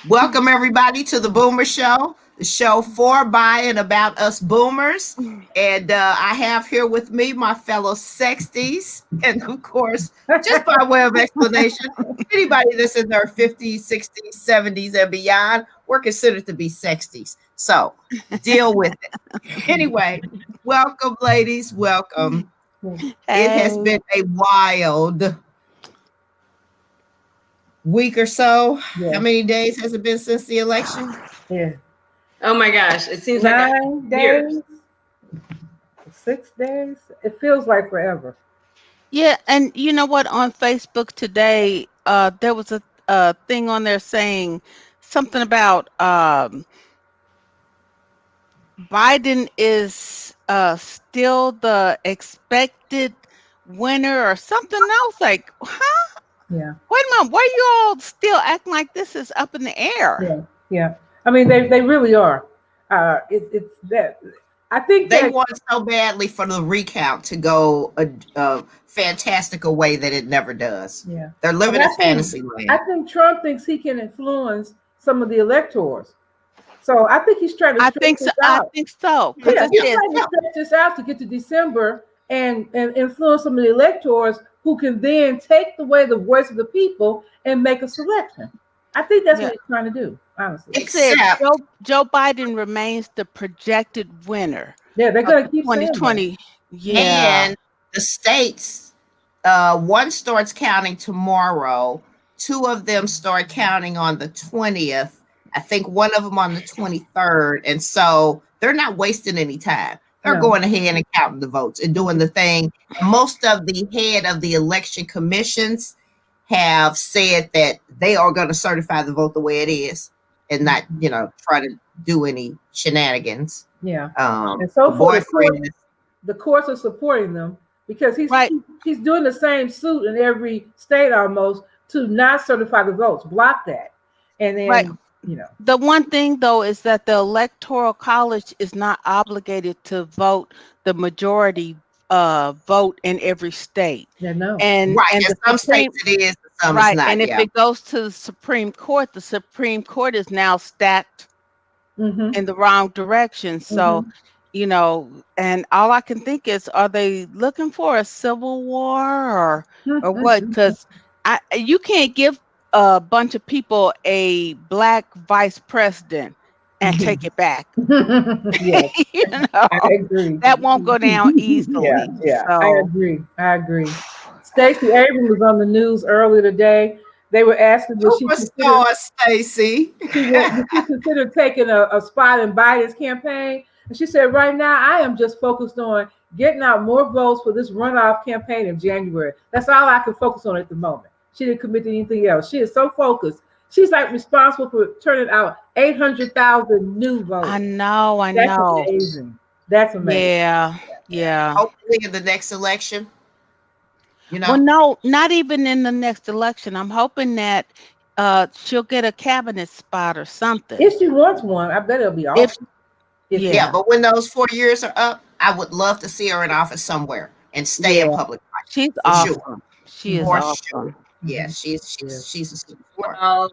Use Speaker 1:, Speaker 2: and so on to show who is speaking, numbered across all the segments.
Speaker 1: Welcome everybody to the Boomer Show, the show for, by, and about us boomers. And I have here with me my fellow sexties, and of course, just by way of explanation, anybody that's in their 50s, 60s, 70s, and beyond, we're considered to be sexties. So deal with it. Anyway, welcome, ladies. Welcome. It has
Speaker 2: Hey.
Speaker 1: been a wild week or so. How
Speaker 3: Yeah,
Speaker 1: many days has it been since the election?
Speaker 3: yeah.
Speaker 2: Oh my gosh, it seems like
Speaker 3: 9 days,
Speaker 2: years.
Speaker 3: 6 days. It feels like forever.
Speaker 2: Yeah, and you know what? On Facebook today, there was a thing on there saying something about Biden is still the expected winner or something else. Like, huh?
Speaker 3: Yeah,
Speaker 2: Wait a minute, why are you all still acting like this is up in the air?
Speaker 3: yeah, yeah. I mean, they really are. It's that. I think
Speaker 1: They
Speaker 3: that
Speaker 1: want so badly for the recount to go a fantastic a way that it never does.
Speaker 3: yeah.
Speaker 1: They're
Speaker 3: And
Speaker 1: living in fantasy
Speaker 3: I
Speaker 1: land.
Speaker 3: think Trump thinks he can influence some of the electors. So I think he's trying to
Speaker 2: I
Speaker 3: stretch
Speaker 2: think so.
Speaker 3: this
Speaker 2: I
Speaker 3: out.
Speaker 2: think so because
Speaker 3: Yeah,
Speaker 2: it
Speaker 3: he's
Speaker 2: says
Speaker 3: trying to stretch this out to get to December and influence some of the electors who can then take away the voice of the people and make a selection. I think that's
Speaker 2: yeah.
Speaker 3: what he's trying to do, honestly.
Speaker 2: It said
Speaker 1: Except,
Speaker 2: Joe Biden remains the projected winner
Speaker 3: Yeah, they're
Speaker 2: of
Speaker 3: going
Speaker 2: the
Speaker 3: to keep saying that.
Speaker 2: 2020. Yeah.
Speaker 1: and the states, one starts counting tomorrow. Two of them start counting on the 20th. I think one of them on the 23rd. And so they're not wasting any time. They're
Speaker 3: No,
Speaker 1: going ahead and counting the votes and doing the thing. And most of the head of the election commissions have said that they are going to certify the vote the way it is and not, try to do any shenanigans.
Speaker 3: yeah. And
Speaker 1: The
Speaker 3: so far,
Speaker 1: boyfriend is
Speaker 3: the courts are supporting them because
Speaker 2: Right.
Speaker 3: he's doing the same suit in every state almost to not certify the votes, block that, and
Speaker 2: Right.
Speaker 3: then you know,
Speaker 2: The one thing though is that the Electoral College is not obligated to vote the majority vote in every state.
Speaker 3: yeah, no,
Speaker 1: right.
Speaker 2: And
Speaker 1: In
Speaker 2: the
Speaker 1: some
Speaker 2: Supreme
Speaker 1: states it is, in some it's
Speaker 2: right.
Speaker 1: not.
Speaker 2: And if
Speaker 1: Yeah.
Speaker 2: it goes to the Supreme Court is now stacked
Speaker 3: mm-hmm,
Speaker 2: in the wrong direction. So,
Speaker 3: mm-hmm.
Speaker 2: and all I can think is, are they looking for a civil war or what? Because you can't give a bunch of people a black vice president and take it back.
Speaker 3: Yes,
Speaker 2: you
Speaker 3: I
Speaker 2: know,
Speaker 3: agree.
Speaker 2: that won't go down
Speaker 3: Yeah,
Speaker 2: easily.
Speaker 3: yeah, I
Speaker 2: So,
Speaker 3: agree. I agree. Stacey Abrams was on the news earlier today. They were asking would she consider
Speaker 1: Superstar Stacy.
Speaker 3: would she consider taking a spot in Biden's campaign, and she said, "Right now, I am just focused on getting out more votes for this runoff campaign in January. That's all I can focus on at the moment." She didn't commit to anything else. She is so focused. She's like responsible for turning out 800,000 new
Speaker 2: I
Speaker 3: votes.
Speaker 2: know, I
Speaker 3: That's
Speaker 2: know.
Speaker 3: amazing. That's amazing.
Speaker 2: Yeah, yeah.
Speaker 1: Hopefully in the next election, you
Speaker 2: Well,
Speaker 1: know.
Speaker 2: no, not even in the next election. I'm hoping that she'll get a cabinet spot or something.
Speaker 3: If she wants one, I bet it'll be
Speaker 2: If
Speaker 3: awesome. If she,
Speaker 1: Yeah,
Speaker 2: yeah,
Speaker 1: but when those 4 years are up, I would love to see her in office somewhere and stay in
Speaker 3: yeah.
Speaker 1: public life
Speaker 2: she's
Speaker 1: for sure.
Speaker 2: awesome. She is
Speaker 3: Mhm,
Speaker 1: For sure.
Speaker 2: awesome.
Speaker 1: Yeah,
Speaker 3: mhm.
Speaker 1: she's
Speaker 3: Yeah.
Speaker 1: she's she's a superstar.
Speaker 4: Well,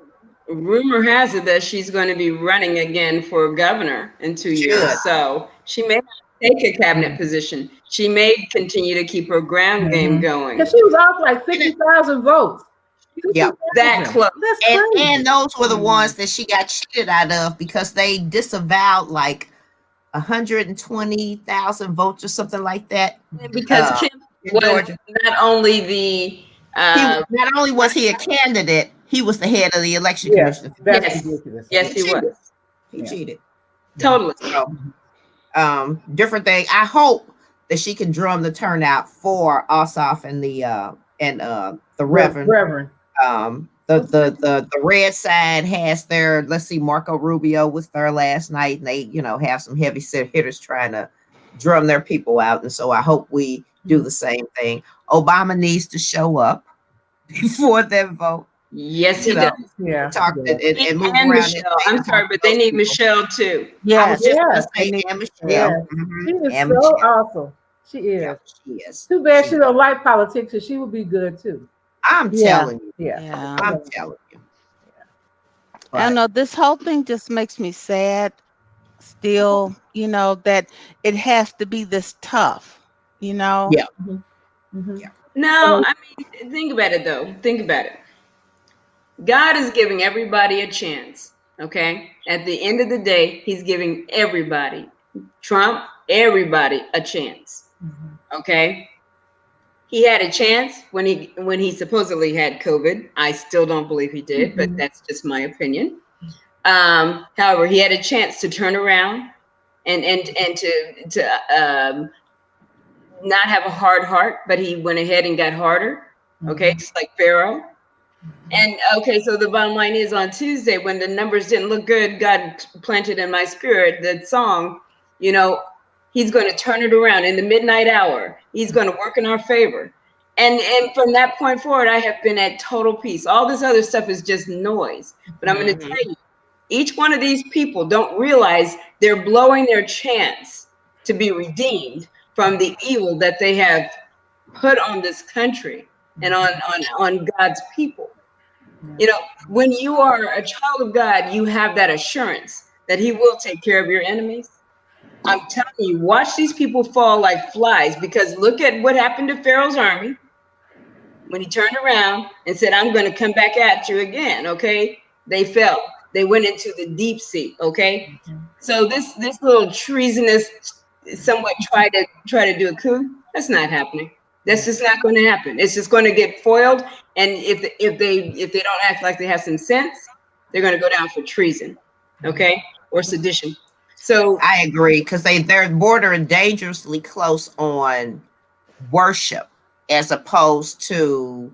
Speaker 4: rumor has it that she's going to be running again for governor in 2 years.
Speaker 1: Should.
Speaker 4: So she may not take a cabinet position. She may continue to keep her ground game
Speaker 3: Because
Speaker 4: going.
Speaker 3: she was off like
Speaker 1: And it,
Speaker 3: 50,000 votes.
Speaker 1: yeah.
Speaker 4: that
Speaker 3: 50,000.
Speaker 4: close.
Speaker 3: That's
Speaker 1: And
Speaker 3: crazy.
Speaker 1: those were the ones
Speaker 4: Mhm.
Speaker 1: that she got cheated out of because they disavowed like 120,000 votes or something like that.
Speaker 4: Because
Speaker 1: Uh,
Speaker 4: Kim
Speaker 1: in
Speaker 4: was
Speaker 1: Georgia.
Speaker 4: not only the
Speaker 1: He
Speaker 4: uh,
Speaker 1: not only was he a candidate, he was the head of the election
Speaker 3: Yeah,
Speaker 1: commission.
Speaker 3: that's
Speaker 4: yes,
Speaker 3: ridiculous.
Speaker 1: So he
Speaker 4: yes, he
Speaker 1: cheated.
Speaker 4: was
Speaker 1: He
Speaker 3: Yeah,
Speaker 1: cheated.
Speaker 3: yeah.
Speaker 4: totally.
Speaker 1: So different thing. I hope that she can drum the turnout for Ossoff and the Reverend.
Speaker 3: Reverend.
Speaker 1: The red side has their, let's see, Marco Rubio was there last night, and they have some heavy hitters trying to drum their people out, and so I hope we do the same thing. Obama needs to show up before that vote.
Speaker 4: Yes,
Speaker 1: You
Speaker 4: he
Speaker 1: know,
Speaker 4: does.
Speaker 3: Yeah,
Speaker 1: talk
Speaker 3: yeah,
Speaker 1: and move
Speaker 4: And
Speaker 1: around that
Speaker 4: Michelle.
Speaker 1: state
Speaker 4: I'm
Speaker 1: and talk
Speaker 4: sorry,
Speaker 1: to
Speaker 4: but they
Speaker 1: those
Speaker 4: need
Speaker 1: people.
Speaker 4: Michelle too.
Speaker 1: I was
Speaker 2: Yes,
Speaker 1: just gonna
Speaker 3: yeah,
Speaker 2: they
Speaker 1: say,
Speaker 2: need
Speaker 1: and Michelle.
Speaker 3: yeah. She is
Speaker 1: And
Speaker 3: so
Speaker 1: Michelle.
Speaker 3: awesome. She
Speaker 1: Yeah,
Speaker 3: is.
Speaker 1: she is.
Speaker 3: Too bad
Speaker 1: She
Speaker 3: she
Speaker 1: is.
Speaker 3: don't like politics, so she would be good too.
Speaker 1: I'm
Speaker 2: yeah,
Speaker 1: telling you.
Speaker 3: Yeah,
Speaker 2: yeah.
Speaker 1: I'm telling you.
Speaker 2: I don't
Speaker 1: But
Speaker 2: know. This whole thing just makes me sad still, that it has to be this tough, you know?
Speaker 1: yeah,
Speaker 3: Mhm.
Speaker 1: yeah.
Speaker 4: No, I mean, think about it though. Think about it. God is giving everybody a chance. Okay. At the end of the day, He's giving everybody, Trump, everybody a chance.
Speaker 3: Mhm.
Speaker 4: Okay. He had a chance when he supposedly had COVID. I still don't believe he did, but
Speaker 3: Mhm.
Speaker 4: that's just my opinion. However, he had a chance to turn around and to not have a hard heart, but he went ahead and got harder. Okay,
Speaker 3: Mhm.
Speaker 4: just like Pharaoh. And okay, so the bottom line is on Tuesday when the numbers didn't look good, God planted in my spirit that song, you know, He's going to turn it around in the midnight hour. He's going to work in our favor. And from that point forward, I have been at total peace. All this other stuff is just noise. But I'm going to
Speaker 1: Mhm.
Speaker 4: tell you, each one of these people don't realize they're blowing their chance to be redeemed from the evil that they have put on this country and on God's people.
Speaker 3: Yeah.
Speaker 4: You know, when you are a child of God, you have that assurance that He will take care of your enemies. I'm telling you, watch these people fall like flies because look at what happened to Pharaoh's army when he turned around and said, I'm going to come back at you again. Okay. They fell. They went into the deep sea. Okay.
Speaker 3: Mhm.
Speaker 4: So this little treasonous somewhat try to do a coup, that's not happening. That's just not going to happen. It's just going to get foiled. And if they don't act like they have some sense, they're going to go down for treason. Okay. Or sedition. So
Speaker 1: I agree because they're bordering dangerously close on worship as opposed to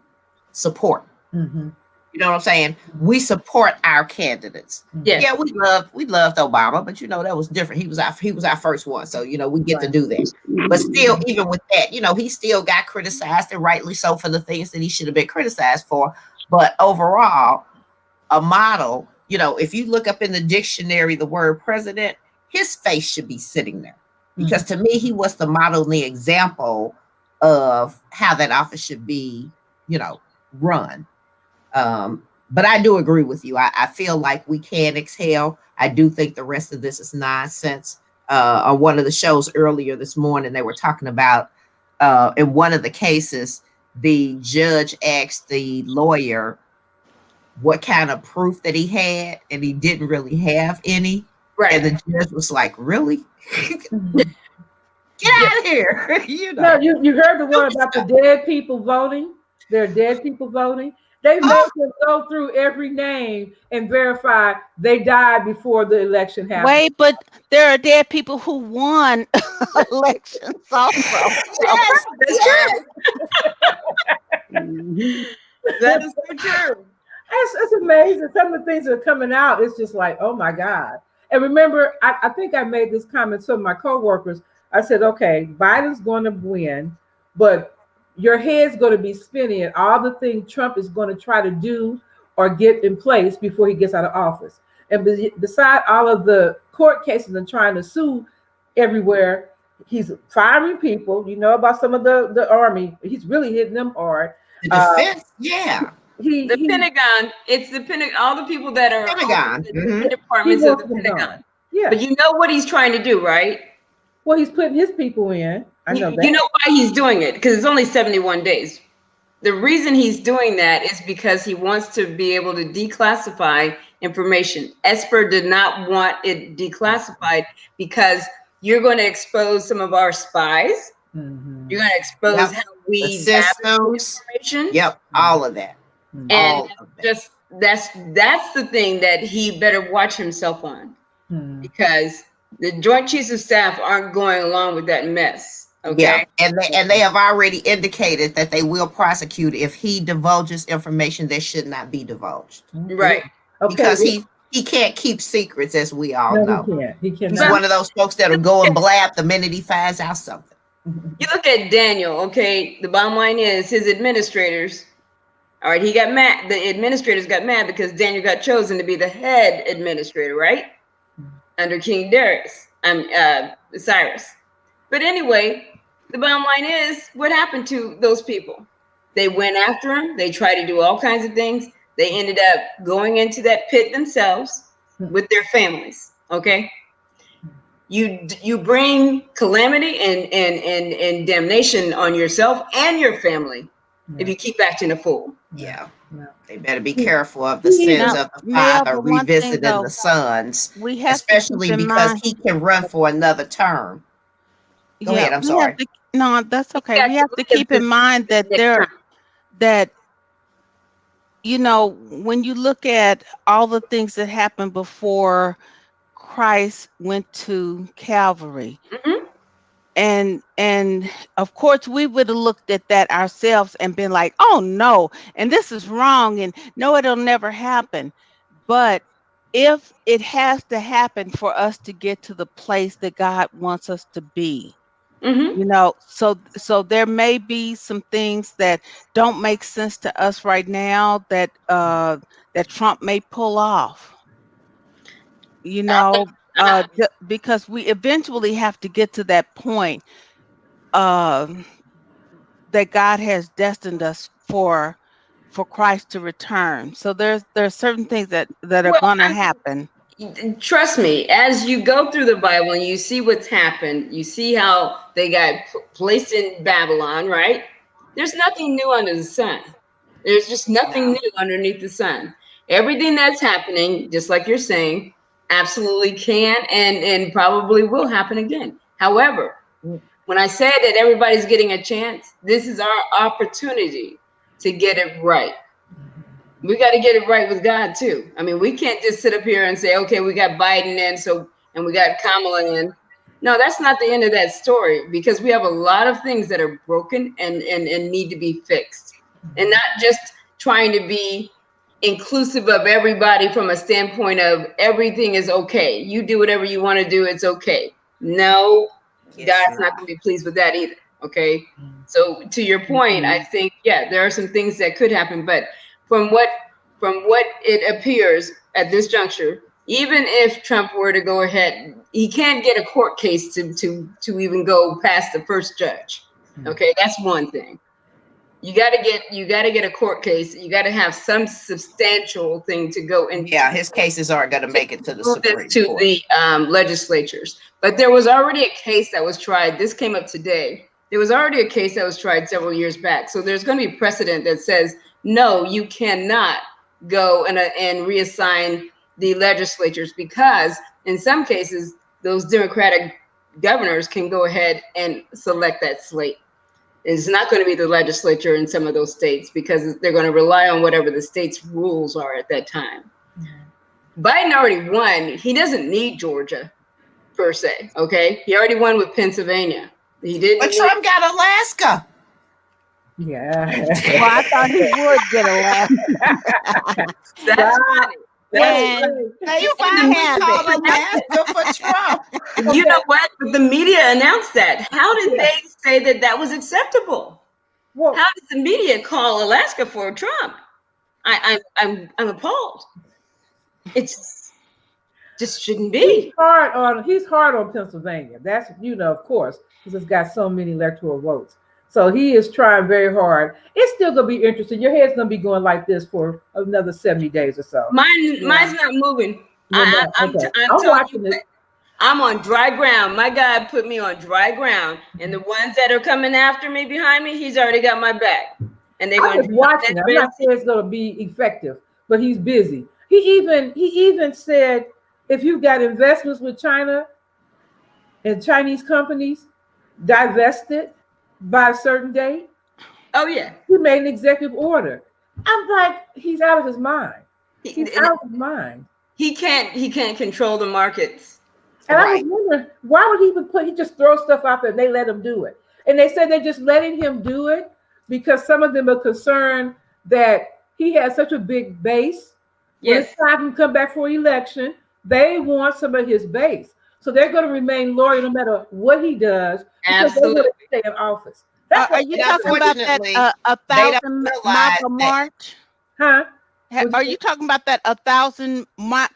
Speaker 1: support.
Speaker 3: Mhm.
Speaker 1: You know what I'm saying? We support our candidates.
Speaker 3: Mhm.
Speaker 4: yes.
Speaker 1: Yeah, we loved Obama, but that was different. He was our first one, so we get to
Speaker 3: Right.
Speaker 1: do that. But still, even with that, he still got criticized, and rightly so, for the things that he should have been criticized for. But overall, a model, if you look up in the dictionary the word president, his face should be sitting there. Because
Speaker 3: Mhm.
Speaker 1: to me, he was the model and the example of how that office should be, run. But I do agree with you. I feel like we can exhale. I do think the rest of this is nonsense. On one of the shows earlier this morning, they were talking about in one of the cases, the judge asked the lawyer what kind of proof that he had, and he didn't really have any. And
Speaker 4: Right.
Speaker 1: the judge was like, "Really?
Speaker 3: Mhm.
Speaker 1: Get
Speaker 4: Yeah.
Speaker 1: out of here!"
Speaker 3: No, you heard the one
Speaker 1: Stupid
Speaker 3: about the
Speaker 1: stuff.
Speaker 3: dead people voting? There are dead people voting. They made
Speaker 1: Oh,
Speaker 3: them go through every name and verify they died before the election happened.
Speaker 2: Wait, but there are dead people who won elections also. So,
Speaker 1: yes,
Speaker 4: That's
Speaker 1: yes.
Speaker 4: true.
Speaker 2: mhm.
Speaker 4: That is so true.
Speaker 3: It's amazing. Some of the things that are coming out, it's just like, oh my God. And remember, I think I made this comment to some of my coworkers. I said, okay, Biden's going to win, but your head's going to be spinning at all the things Trump is going to try to do or get in place before he gets out of office. And beside all of the court cases and trying to sue everywhere, he's firing people. You know about some of the army. He's really hitting them hard.
Speaker 1: The
Speaker 3: Uh,
Speaker 1: defense, yeah,
Speaker 4: The
Speaker 3: he
Speaker 4: Pentagon, it's the Pentagon, all the people that are over
Speaker 1: Pentagon.
Speaker 4: the
Speaker 1: Hmm.
Speaker 4: different
Speaker 3: he
Speaker 4: departments of
Speaker 3: wants
Speaker 4: the
Speaker 3: them gone.
Speaker 4: Pentagon.
Speaker 3: Yeah.
Speaker 4: But you know what he's trying to do, right?
Speaker 3: Well, he's putting his people in. I know
Speaker 4: You know
Speaker 3: that.
Speaker 4: why he's doing it? Because it's only 71 days. The reason he's doing that is because he wants to be able to declassify information. Esper did not want it declassified because you're going to expose some of our spies.
Speaker 3: Mm-hmm.
Speaker 4: You're going to expose
Speaker 1: Yep.
Speaker 4: how
Speaker 1: The
Speaker 4: we gather
Speaker 1: systems.
Speaker 4: information.
Speaker 1: Yep. All of that.
Speaker 4: And
Speaker 1: All of that.
Speaker 4: just that's the thing that he better watch himself on
Speaker 3: Mm-hmm.
Speaker 4: because the Joint Chiefs of Staff aren't going along with that mess.
Speaker 1: Yeah,
Speaker 4: Okay.
Speaker 1: and they have already indicated that they will prosecute if he divulges information that should not be divulged,
Speaker 4: Right.
Speaker 3: Okay.
Speaker 1: because he can't keep secrets, as we all
Speaker 3: No, he
Speaker 1: know.
Speaker 3: can't. He
Speaker 1: He's
Speaker 4: But
Speaker 3: cannot.
Speaker 1: one of those folks that'll go and blab the minute he finds out something.
Speaker 4: you look at Daniel, okay, the bottom line is his administrators, all right, he got mad. The administrators got mad because Daniel got chosen to be the head administrator, right? Under King Darius, Cyrus. But anyway, the bottom line is what happened to those people? They went after him, they tried to do all kinds of things. They ended up going into that pit themselves with their families. Okay. You bring calamity and damnation on yourself and your family if you keep acting a fool.
Speaker 1: Yeah.
Speaker 3: Yeah.
Speaker 1: They better be careful of the sins
Speaker 2: Now,
Speaker 1: of the
Speaker 2: Mel,
Speaker 1: father
Speaker 2: but one thing
Speaker 1: revisiting
Speaker 2: though,
Speaker 1: the sons,
Speaker 2: we have to keep
Speaker 1: especially
Speaker 2: in
Speaker 1: because
Speaker 2: mind.
Speaker 1: he can run for another term. Go
Speaker 2: Yeah,
Speaker 1: ahead. I'm
Speaker 2: we have
Speaker 1: sorry.
Speaker 2: to. No, that's
Speaker 4: You
Speaker 2: okay.
Speaker 4: got
Speaker 2: We
Speaker 4: to
Speaker 2: have to
Speaker 4: live
Speaker 2: keep in mind
Speaker 4: to
Speaker 2: that
Speaker 4: the next time.
Speaker 2: that when you look at all the things that happened before Christ went to Calvary,
Speaker 4: Mhm.
Speaker 2: and of course we would have looked at that ourselves and been like, oh no, and this is wrong, and no, it'll never happen. But if it has to happen for us to get to the place that God wants us to be,
Speaker 4: Mhm.
Speaker 2: so there may be some things that don't make sense to us right now that Trump may pull off,
Speaker 4: I-
Speaker 2: because we eventually have to get to that point um that God has destined us for Christ to return. So there's certain things that are
Speaker 4: well,
Speaker 2: going to happen.
Speaker 4: trust me, as you go through the Bible and you see what's happened, you see how they got placed in Babylon, right? There's nothing new under the sun. There's just nothing
Speaker 1: No.
Speaker 4: new underneath the sun. Everything that's happening, just like you're saying, absolutely can and probably will happen again. However, when I said that everybody's getting a chance, this is our opportunity to get it right. We got to get it right with God too. I mean, we can't just sit up here and say, okay, we got Biden in, and we got Kamala in. No, that's not the end of that story because we have a lot of things that are broken and need to be fixed. And not just trying to be inclusive of everybody from a standpoint of everything is okay. You do whatever you want to do, it's okay. No,
Speaker 1: Yes,
Speaker 4: God's
Speaker 1: sir.
Speaker 4: not going to be pleased with that either. Okay. So to your point, I think, yeah, there are some things that could happen, but from what it appears at this juncture, even if Trump were to go ahead, he can't get a court case to even go past the first judge. Okay, that's one thing. You got to get a court case. You got to have some substantial thing to go and
Speaker 1: Yeah, his cases aren't going to
Speaker 4: to
Speaker 1: make it to the
Speaker 4: move this
Speaker 1: Supreme
Speaker 4: to
Speaker 1: Court.
Speaker 4: the legislatures. But there was already a case that was tried. This came up today. There was already a case that was tried several years back. So there's going to be precedent that says, no, you cannot go and reassign the legislatures because in some cases, those Democratic governors can go ahead and select that slate. It's not going to be the legislature in some of those states because they're going to rely on whatever the state's rules are at that time. Biden already won. He doesn't need Georgia per se. Okay, he already won with Pennsylvania. He didn't
Speaker 1: But
Speaker 4: need.
Speaker 1: Trump got Alaska.
Speaker 3: Yeah.
Speaker 2: Well, I thought he would get a laugh.
Speaker 4: That's
Speaker 3: Stop.
Speaker 4: funny. That's
Speaker 3: Wait,
Speaker 2: And
Speaker 3: wait.
Speaker 1: They
Speaker 2: if I
Speaker 1: finally
Speaker 2: have
Speaker 1: called
Speaker 2: it,
Speaker 1: Alaska for Trump.
Speaker 4: you
Speaker 3: Okay.
Speaker 4: know what? But the media announced that. How did
Speaker 3: Yeah.
Speaker 4: they say that that was acceptable? How
Speaker 3: Well,
Speaker 4: did the media call Alaska for Trump? I'm appalled. It's just shouldn't be.
Speaker 3: he's hard on Pennsylvania. That's of course, because it's got so many electoral votes. So he is trying very hard. It's still gonna be interesting. Your head's gonna be going like this for another 70 days or so.
Speaker 4: Mine's not moving.
Speaker 3: You're not okay.
Speaker 4: I'm
Speaker 3: I'm
Speaker 4: telling you
Speaker 3: watching
Speaker 4: what.
Speaker 3: it.
Speaker 4: I'm on dry ground. My God put me on dry ground. And the ones that are coming after me behind me, he's already got my back. And they're
Speaker 3: I'm
Speaker 4: going to
Speaker 3: just
Speaker 4: drive
Speaker 3: watching
Speaker 4: that
Speaker 3: it. I'm
Speaker 4: red
Speaker 3: not saying it's gonna be effective, but he's busy. He even said if you've got investments with China and Chinese companies divested by a certain date,
Speaker 4: Oh, yeah.
Speaker 3: he made an executive order. I'm like, he's out of his mind.
Speaker 4: He,
Speaker 3: He's
Speaker 4: and
Speaker 3: out of his mind.
Speaker 4: he can't control the markets.
Speaker 3: And I was
Speaker 1: Right.
Speaker 3: wondering, why would he just throw stuff out there and they let him do it? And they said they're just letting him do it because some of them are concerned that he has such a big base. When
Speaker 4: Yes,
Speaker 3: it's time to come back for election, they want some of his base. So they're going to remain loyal no matter what he does because they want
Speaker 4: absolutely.
Speaker 3: to stay in office. That's
Speaker 2: are
Speaker 3: what
Speaker 2: you
Speaker 1: And
Speaker 2: talking about that
Speaker 1: unfortunately,
Speaker 2: a
Speaker 1: they don't
Speaker 2: thousand
Speaker 1: realize
Speaker 2: MAGA
Speaker 1: that.
Speaker 2: march?
Speaker 3: huh?
Speaker 2: Are you talking about that 1,000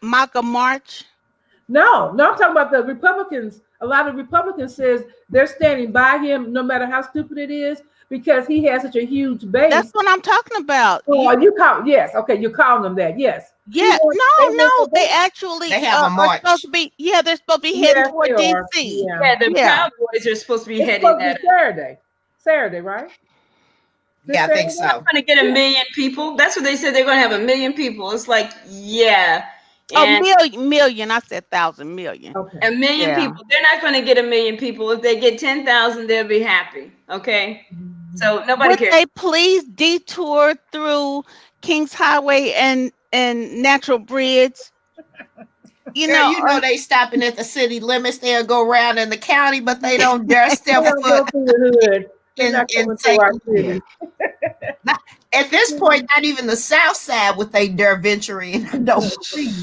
Speaker 2: MAGA march?
Speaker 3: No, I'm talking about the Republicans. A lot of Republicans says they're standing by him no matter how stupid it is because he has such a huge
Speaker 2: That's
Speaker 3: base.
Speaker 2: what I'm talking about.
Speaker 3: Oh, you call yes, okay, you're calling them that. Yes.
Speaker 2: Yeah,
Speaker 3: They
Speaker 2: no,
Speaker 3: want
Speaker 2: no,
Speaker 3: the
Speaker 2: they
Speaker 3: base.
Speaker 2: actually
Speaker 1: They have a
Speaker 2: are supposed
Speaker 1: march.
Speaker 2: to be. Yeah, they're supposed to be heading
Speaker 3: Yes, they
Speaker 2: toward
Speaker 3: are.
Speaker 2: DC.
Speaker 3: Yeah.
Speaker 4: Yeah, the
Speaker 2: Yeah.
Speaker 4: Proud Boys are supposed to be
Speaker 3: It's
Speaker 4: heading
Speaker 3: supposed to
Speaker 4: that
Speaker 3: be
Speaker 4: up.
Speaker 3: Saturday. Saturday, right? This
Speaker 1: Yeah, I think
Speaker 3: Saturday?
Speaker 1: so.
Speaker 4: Going to get a million people. That's what they said. They're going to have a million people. It's like, yeah,
Speaker 2: Oh,
Speaker 4: and
Speaker 2: million. I said 1,000,000,000.
Speaker 3: Okay.
Speaker 4: a million
Speaker 2: Yeah.
Speaker 4: people. They're not going to get a million people. If they get 10,000, they'll be happy. Okay, so nobody
Speaker 2: Would
Speaker 4: cares.
Speaker 2: they please detour through Kings Highway and Natural Bridge? You
Speaker 1: Girl,
Speaker 2: know,
Speaker 1: you know they stopping at the city limits. They'll go around in the county, but they don't dare
Speaker 3: They
Speaker 1: step
Speaker 3: don't
Speaker 1: foot
Speaker 3: go through the hood. They're
Speaker 1: in
Speaker 3: not
Speaker 1: in
Speaker 3: coming through
Speaker 1: St.
Speaker 3: our
Speaker 1: Louis.
Speaker 3: city.
Speaker 1: Not, at this point, not even the South Side would they dare venture in. I don't believe.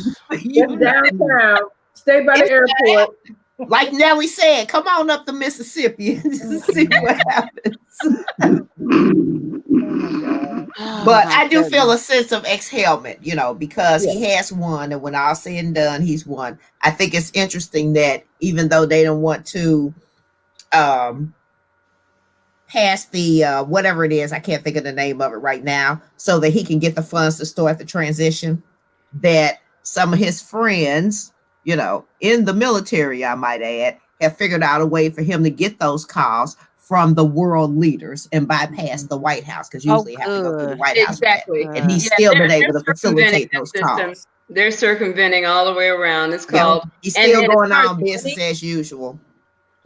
Speaker 1: You
Speaker 3: Just
Speaker 1: know,
Speaker 3: downtown. Stay by the
Speaker 1: it's
Speaker 3: airport.
Speaker 1: like Nelly said, come on up the Mississippi and just see what happens.
Speaker 2: oh
Speaker 1: But
Speaker 2: my
Speaker 1: I do feel a
Speaker 2: goodness.
Speaker 1: sense of exhalement, because
Speaker 3: Yeah.
Speaker 1: he has won, and when all said and done, he's won. I think it's interesting that even though they don't want to um, pass the whatever it is, I can't think of the name of it right now, so that he can get the funds to start the transition, that some of his friends, in the military, I might add, have figured out a way for him to get those calls from the world leaders and bypass the White House, because
Speaker 2: Oh,
Speaker 1: usually you have to go through the
Speaker 2: good.
Speaker 1: White House for that.
Speaker 4: Exactly.
Speaker 1: And he's
Speaker 2: Good.
Speaker 4: Yeah,
Speaker 1: still been
Speaker 4: they're
Speaker 1: able to
Speaker 4: circumventing
Speaker 1: facilitate
Speaker 4: the
Speaker 1: those
Speaker 4: system.
Speaker 1: calls.
Speaker 4: They're circumventing all the way around. It's
Speaker 1: Yeah,
Speaker 4: called.
Speaker 1: he's
Speaker 4: And
Speaker 1: still
Speaker 4: as
Speaker 1: going
Speaker 4: far as
Speaker 1: on
Speaker 4: the
Speaker 1: business
Speaker 4: money,
Speaker 1: as usual.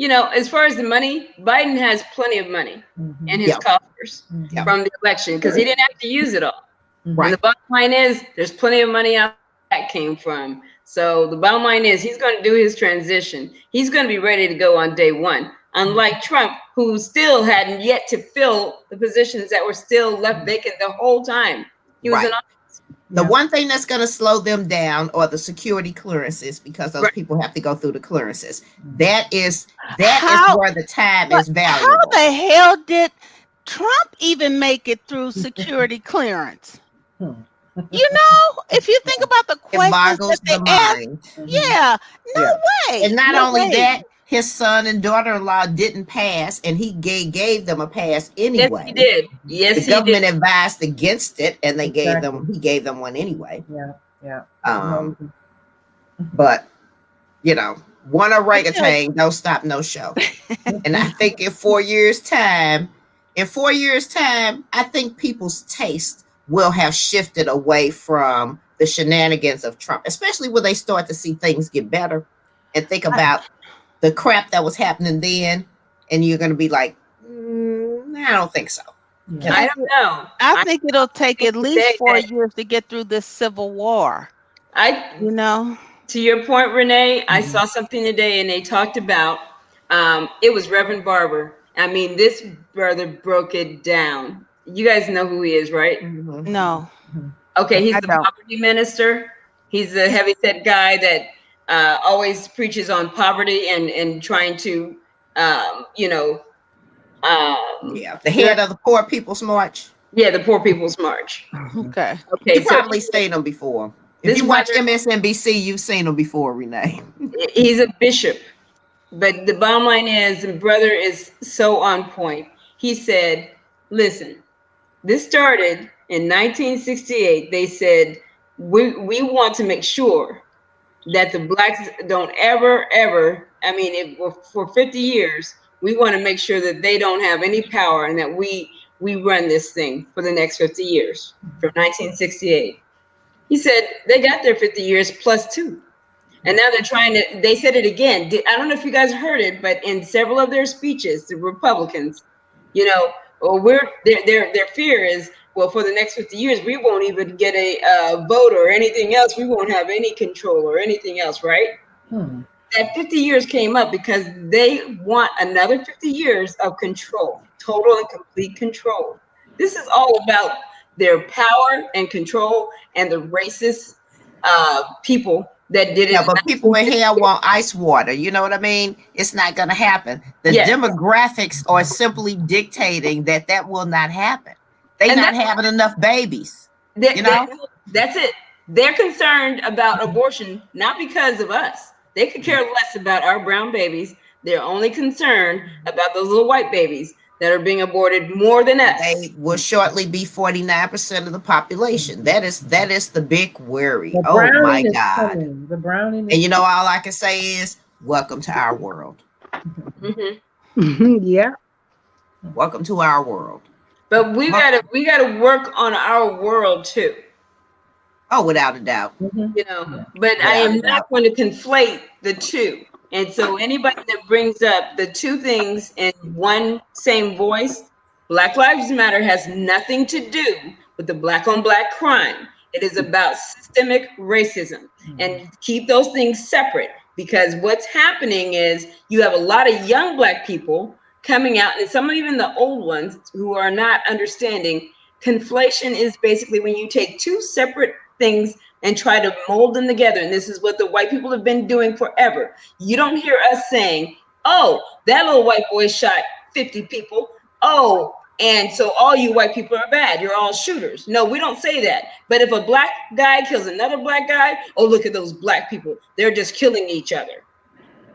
Speaker 4: as far as the money, Biden has plenty of money in his
Speaker 1: Yeah,
Speaker 4: coffers
Speaker 1: yeah,
Speaker 4: from the election because he didn't have to use it all. And
Speaker 1: right.
Speaker 4: the bottom line is, there's plenty of money out that came from. So the bottom line is, he's going to do his transition. He's going to be ready to go on day one. Unlike Trump, who still hadn't yet to fill the positions that were still left vacant the whole time he was in
Speaker 1: Right.
Speaker 4: office.
Speaker 1: The one thing that's going to slow them down are the security clearances, because those
Speaker 4: Right.
Speaker 1: people have to go through the clearances. That is
Speaker 2: How
Speaker 1: where the time
Speaker 2: but
Speaker 1: is
Speaker 2: how
Speaker 1: valuable.
Speaker 2: the hell did Trump even make it through security clearance? If you think about the
Speaker 1: It
Speaker 2: questions
Speaker 1: boggles
Speaker 2: that they
Speaker 1: the
Speaker 2: asked,
Speaker 1: mind.
Speaker 2: yeah, no
Speaker 3: Yeah.
Speaker 2: way.
Speaker 1: And not
Speaker 2: No
Speaker 1: only
Speaker 2: way.
Speaker 1: that, his son and daughter-in-law didn't pass, and he gave them a pass
Speaker 4: Yes,
Speaker 1: anyway.
Speaker 4: he did.
Speaker 1: The
Speaker 4: Yes, he
Speaker 1: government
Speaker 4: did.
Speaker 1: advised against it, and he gave them one anyway.
Speaker 3: Yeah.
Speaker 1: But one
Speaker 2: Until
Speaker 1: orangutan don't stop no show. And I think in 4 years' time, I think people's taste will have shifted away from the shenanigans of Trump, especially when they start to see things get better and think about the crap that was happening then. And you're going to be like, I don't think so.
Speaker 4: I don't know.
Speaker 2: I think it'll take
Speaker 4: think
Speaker 2: at least
Speaker 4: today
Speaker 2: 4
Speaker 4: that-
Speaker 2: years to get through this civil war. You know?
Speaker 4: To your point, Renee, I saw something today and they talked about, it was Reverend Barber. I mean, this brother broke it down. You guys know who he is, right?
Speaker 1: Mhm.
Speaker 2: No,
Speaker 4: Okay, he's
Speaker 2: I
Speaker 4: the
Speaker 2: don't.
Speaker 4: poverty minister. He's the heavyset guy that always preaches on poverty and trying to,
Speaker 1: Yeah, the head of the Poor People's March.
Speaker 4: the Poor People's March.
Speaker 2: Okay.
Speaker 4: Okay,
Speaker 1: You
Speaker 4: so
Speaker 1: probably seen him before. If
Speaker 4: this
Speaker 1: you watch
Speaker 4: brother,
Speaker 1: MSNBC, you've seen him before, Renee.
Speaker 4: he's a bishop. But the bottom line is, the brother is so on point. He said, listen, this started in 1968. They said, we want to make sure that the blacks don't ever, I mean, for 50 years, we want to make sure that they don't have any power and that we run this thing for the next 50 years, from 1968. He said they got their 50 years plus two. And now they're trying to, they said it again. I don't know if you guys heard it, but in several of their speeches, the Republicans, their fear is, well, for the next 50 years, we won't even get a vote or anything else. We won't have any control or anything else, right? That 50 years came up because they want another 50 years of control, total and complete control. This is all about their power and control and the racist people that did it.
Speaker 1: Yeah, but people in here want ice water. You know what I mean? It's not going to happen. The demographics are simply dictating that will not happen. They're not having enough babies.
Speaker 4: That's it. They're concerned about abortion, not because of us. They could care less about our brown babies. They're only concerned about those little white babies. that are being aborted more than us.
Speaker 1: They will shortly be 49% of the population. That is the big worry.
Speaker 3: The
Speaker 1: Oh my
Speaker 3: browning is
Speaker 1: God.
Speaker 3: coming. The browning
Speaker 1: And
Speaker 3: is
Speaker 1: you know, all I can say is, welcome to our world.
Speaker 4: Hmm.
Speaker 2: Yeah.
Speaker 1: Welcome to our world.
Speaker 4: But we gotta work on our world too.
Speaker 1: Oh, without a doubt.
Speaker 3: coming.
Speaker 4: You know,
Speaker 3: Yeah.
Speaker 4: but I
Speaker 1: Without
Speaker 4: am
Speaker 1: a
Speaker 4: not
Speaker 1: doubt.
Speaker 4: going to conflate the two. And so anybody that brings up the two things in one same voice, Black Lives Matter has nothing to do with the black on black crime. It is about systemic racism, and keep those things separate, because what's happening is you have a lot of young black people coming out, and some even the old ones who are not understanding. Conflation is basically when you take two separate things and try to mold them together. And this is what the white people have been doing forever. You don't hear us saying, oh, that little white boy shot 50 people. Oh, and so all you white people are bad. You're all shooters. No, we don't say that. But if a black guy kills another black guy, oh, look at those black people. They're just killing each other.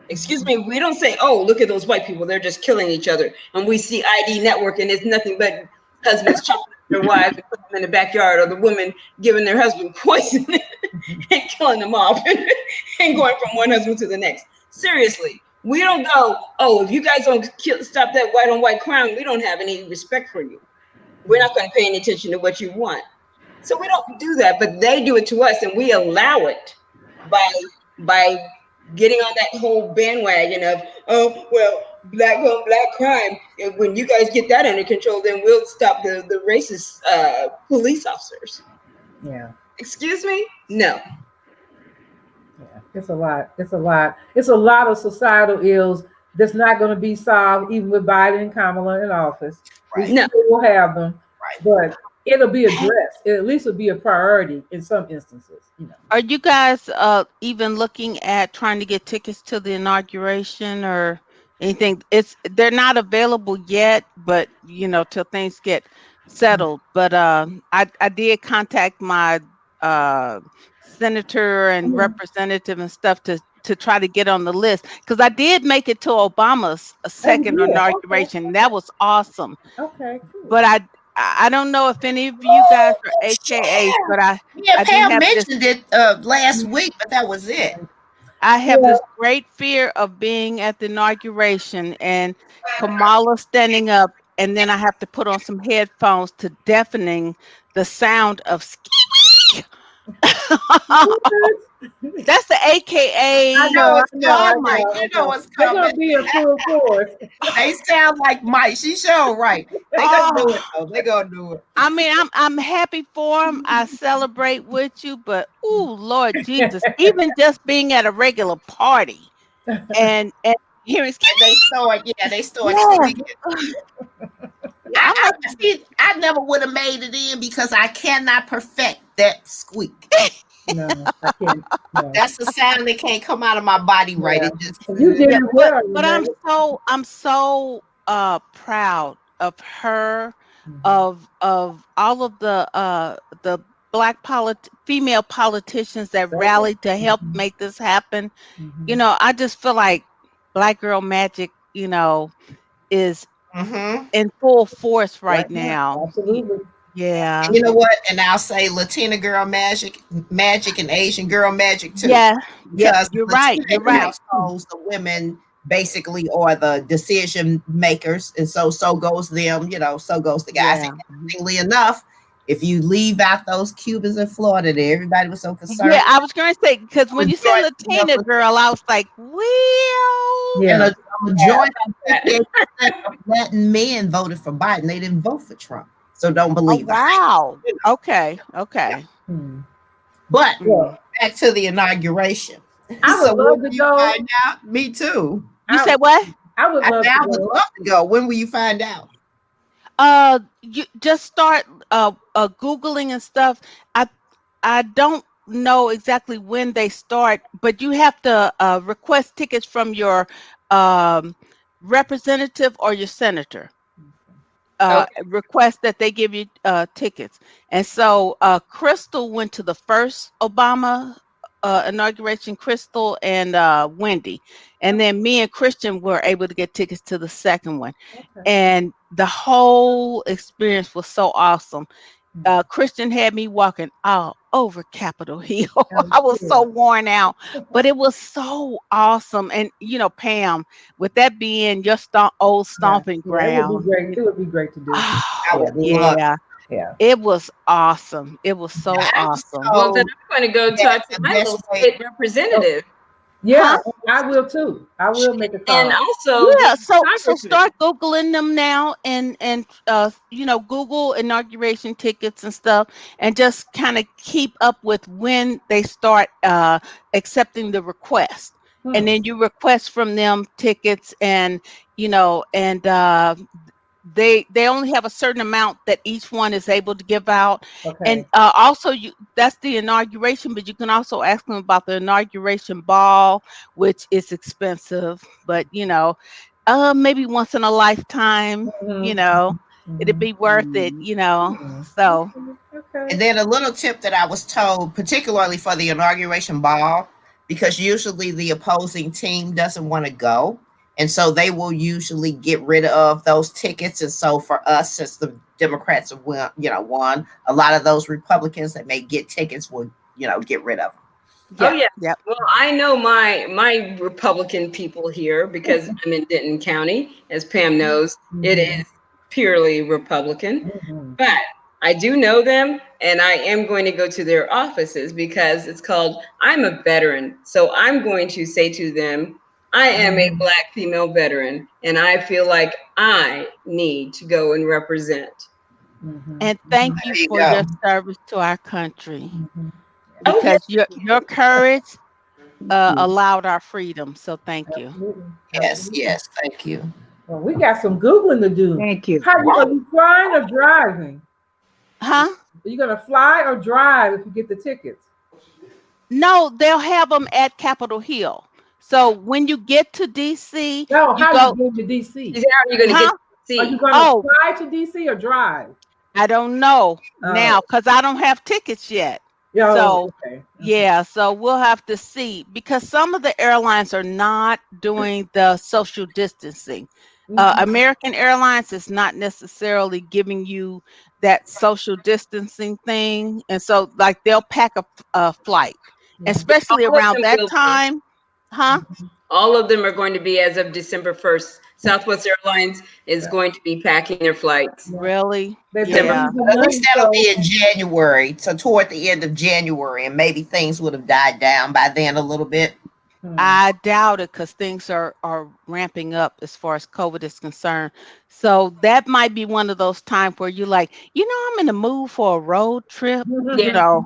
Speaker 4: Excuse me, we don't say, oh, look at those white people. They're just killing each other. And we see ID Network and it's nothing but husbands chopping their wives and putting them in the backyard, or the women giving their husband poison and killing them off and going from one husband to the next. Seriously, we don't go, oh, if you guys don't stop that white on white crime, we don't have any respect for you. We're not going to pay any attention to what you want. So we don't do that, but they do it to us, and we allow it by by getting on that whole bandwagon of, oh well, black on black crime. And when you guys get that under control, then we'll stop the racist police officers.
Speaker 3: Yeah.
Speaker 4: Excuse me? No.
Speaker 3: Yeah. It's a lot. It's a lot. It's a lot of societal ills that's not going to be solved even with Biden and Kamala in office. We
Speaker 1: Right.
Speaker 4: No.
Speaker 3: still will have them,
Speaker 1: Right.
Speaker 3: but it'll be addressed. It at least will be a priority in some instances. You know.
Speaker 2: Are you guys even looking at trying to get tickets to the inauguration or anything? They're not available yet, but till things get settled. But I did contact my uh senator and representative and stuff to try to get on the list, because I did make it to Obama's
Speaker 3: Oh, you
Speaker 2: second
Speaker 3: did. Okay.
Speaker 2: inauguration. That was awesome.
Speaker 3: Okay. Cool.
Speaker 2: But I don't know if any of you guys are AKAs,
Speaker 1: Sure.
Speaker 2: but I
Speaker 1: Yeah,
Speaker 2: I do
Speaker 1: Pam
Speaker 2: have this
Speaker 1: mentioned it last week, but that was it.
Speaker 2: I have
Speaker 3: Yeah.
Speaker 2: this great fear of being at the inauguration and Kamala standing up, and then I have to put on some headphones to deafening the sound of that's the
Speaker 3: I
Speaker 2: AKA.
Speaker 3: know. I
Speaker 1: It's
Speaker 3: know. I
Speaker 1: coming, Mike.
Speaker 3: know.
Speaker 1: You
Speaker 3: I
Speaker 1: know
Speaker 3: know.
Speaker 1: what's
Speaker 3: They're
Speaker 1: coming.
Speaker 3: going to be in full force.
Speaker 1: They sound like Mike. She sure right. They gonna do it though. They gonna do it.
Speaker 2: I mean, I'm happy for them. I celebrate with you, but oh Lord Jesus, even just being at a regular party and hearing
Speaker 1: And they start
Speaker 2: yes,
Speaker 1: squeaking.
Speaker 2: yeah, I'm like,
Speaker 1: I never would have made it in because I cannot perfect that squeak.
Speaker 3: No, I can't. No.
Speaker 1: That's the sound that can't come out of my body right.
Speaker 3: Yeah.
Speaker 1: It just
Speaker 3: You did
Speaker 2: yeah,
Speaker 3: it
Speaker 2: but
Speaker 3: well,
Speaker 2: but I'm
Speaker 3: Renee.
Speaker 2: so proud of her,
Speaker 3: Mhm.
Speaker 2: of all of the black female politicians that
Speaker 3: Several.
Speaker 2: rallied to help
Speaker 3: Mhm.
Speaker 2: make this happen.
Speaker 3: Mhm.
Speaker 2: I just feel like Black Girl Magic, is
Speaker 1: hmm
Speaker 2: in full force right
Speaker 3: Right now.
Speaker 2: now.
Speaker 3: Absolutely.
Speaker 2: Yeah.
Speaker 1: you know what? And I'll say Latina girl magic and Asian girl magic too.
Speaker 2: Yeah. Yep.
Speaker 1: Because
Speaker 2: You're
Speaker 1: the
Speaker 2: right. You're
Speaker 1: Latina
Speaker 2: right.
Speaker 1: households, the women basically are the decision makers, and so goes them. So goes the guys. And
Speaker 2: Yeah.
Speaker 1: interestingly enough, if you leave out those Cubans in Florida, that everybody was so
Speaker 2: Yeah,
Speaker 1: concerned
Speaker 2: I was going to say, because when you said
Speaker 1: majority,
Speaker 2: Latina girl, I was like, well,
Speaker 1: and
Speaker 3: Yeah.
Speaker 1: a majority,
Speaker 4: That.
Speaker 1: 58% of Latin men voted for Biden. They didn't vote for Trump, so don't
Speaker 2: oh,
Speaker 1: believe the hype.
Speaker 2: wow.
Speaker 1: You know.
Speaker 2: Okay. Okay.
Speaker 3: Hmm.
Speaker 1: But
Speaker 2: Mm.
Speaker 3: Well,
Speaker 1: back to the inauguration.
Speaker 3: I
Speaker 1: So
Speaker 3: would
Speaker 1: when
Speaker 3: love to
Speaker 1: will you
Speaker 3: go.
Speaker 1: find out? Me too.
Speaker 2: You
Speaker 3: I,
Speaker 2: said what?
Speaker 3: I would
Speaker 1: I
Speaker 3: love
Speaker 1: said
Speaker 3: to
Speaker 1: I would
Speaker 3: go.
Speaker 1: love to go. When will you find out?
Speaker 2: You just start Googling and stuff. I don't know exactly when they start, but you have to request tickets from your um, representative or your senator.
Speaker 4: Okay.
Speaker 2: Request that they give you tickets. And so Crystal went to the first Obama inauguration, Crystal and Wendy. And then me and Christian were able to get tickets to the second one.
Speaker 3: Okay.
Speaker 2: And the whole experience was so awesome. Christian had me walking all over Capitol Hill.
Speaker 3: I'm
Speaker 2: I was so
Speaker 3: sure.
Speaker 2: worn out, but it was so awesome. And Pam, with that being your old
Speaker 3: Yeah,
Speaker 2: stomping
Speaker 3: yeah, it would be
Speaker 2: ground,
Speaker 3: great. It would be great to do.
Speaker 1: I
Speaker 2: oh
Speaker 3: Yeah,
Speaker 1: would love.
Speaker 2: yeah,
Speaker 3: yeah.
Speaker 2: it was awesome. It was so
Speaker 1: I was
Speaker 2: awesome.
Speaker 4: Well, then
Speaker 1: told
Speaker 4: I'm going to go
Speaker 1: that
Speaker 4: talk to
Speaker 1: the
Speaker 4: my
Speaker 1: best
Speaker 4: little
Speaker 1: way.
Speaker 4: state
Speaker 3: Oh,
Speaker 4: representative
Speaker 3: yeah,
Speaker 2: Huh?
Speaker 3: I will too. I will make a
Speaker 4: and
Speaker 3: call.
Speaker 4: also the
Speaker 2: Yeah, so
Speaker 4: congressman.
Speaker 2: start googling them now, and Google inauguration tickets and stuff, and just kind of keep up with when they start accepting the request, and
Speaker 3: Hmm.
Speaker 2: then you request from them tickets, and they only have a certain amount that each one is able to give out. And
Speaker 3: Okay.
Speaker 2: also, that's the inauguration, but you can also ask them about the inauguration ball, which is expensive, but maybe once in a lifetime,
Speaker 3: Hmm.
Speaker 2: it'd
Speaker 3: Hmm.
Speaker 2: be worth it,
Speaker 3: Hmm.
Speaker 2: so
Speaker 3: Okay.
Speaker 1: And then a little tip that I was told, particularly for the inauguration ball, because usually the opposing team doesn't want to go. And so they will usually get rid of those tickets. And so for us, since the Democrats have won, a lot of those Republicans that may get tickets will, get rid of them.
Speaker 4: Oh
Speaker 2: yeah,
Speaker 4: yeah.
Speaker 2: yep,
Speaker 4: Well, I know my Republican people here because I'm in Denton County, as Pam knows. It
Speaker 3: Hmm.
Speaker 4: is purely Republican,
Speaker 3: Hmm.
Speaker 4: but I do know them, and I am going to go to their offices because it's called I'm a veteran. So I'm going to say to them, I am a
Speaker 3: Hmm.
Speaker 4: Black female veteran, and I feel like I need to go and represent.
Speaker 3: Hmm.
Speaker 2: and
Speaker 3: Hmm.
Speaker 2: thank
Speaker 1: There
Speaker 2: you
Speaker 1: you
Speaker 2: for your
Speaker 1: go.
Speaker 2: service to our country,
Speaker 3: Hmm.
Speaker 4: Oh
Speaker 2: because your courage
Speaker 3: Yeah.
Speaker 2: allowed our freedom, so thank you.
Speaker 3: Absolutely.
Speaker 1: Yes,
Speaker 3: Absolutely.
Speaker 1: yes. Thank you.
Speaker 3: Well, we got some Googling to do.
Speaker 5: Thank you.
Speaker 3: How you
Speaker 1: Right.
Speaker 3: are you flying or driving?
Speaker 2: Huh?
Speaker 3: Are you gonna fly or drive if you get the tickets?
Speaker 2: No, they'll have them at Capitol Hill. So when you get to DC,
Speaker 3: No,
Speaker 2: you
Speaker 3: how you
Speaker 2: go,
Speaker 3: going to
Speaker 4: She
Speaker 3: DC?
Speaker 4: said, how are you going to get
Speaker 2: huh?
Speaker 4: to
Speaker 3: Are you
Speaker 4: see?
Speaker 3: gonna
Speaker 2: Oh,
Speaker 3: fly to DC or drive?
Speaker 2: I don't know now
Speaker 3: Oh,
Speaker 2: because I don't have tickets yet.
Speaker 3: yo,
Speaker 2: So,
Speaker 3: okay, okay.
Speaker 2: yeah, so we'll have to see because some of the airlines are not doing the social distancing.
Speaker 3: Hmm.
Speaker 2: American Airlines is not necessarily giving you that social distancing thing. And so, like, they'll pack a flight,
Speaker 3: Hmm.
Speaker 2: especially
Speaker 4: All of
Speaker 2: around
Speaker 4: them
Speaker 2: that
Speaker 4: will be.
Speaker 2: time. Huh?
Speaker 4: All of them are going to be as of December 1st. Southwest Airlines is going to be packing their flights
Speaker 3: Yeah,
Speaker 2: Really?
Speaker 3: they're
Speaker 4: December.
Speaker 2: Yeah.
Speaker 3: losing
Speaker 1: But at least
Speaker 3: money,
Speaker 1: that'll
Speaker 3: so
Speaker 1: be in January. So toward the end of January, and maybe things would have died down by then a little bit.
Speaker 3: hmm.
Speaker 2: I doubt it because things are ramping up as far as COVID is concerned. So that might be one of those times where you're like, I'm in the mood for a road trip.
Speaker 4: Yeah.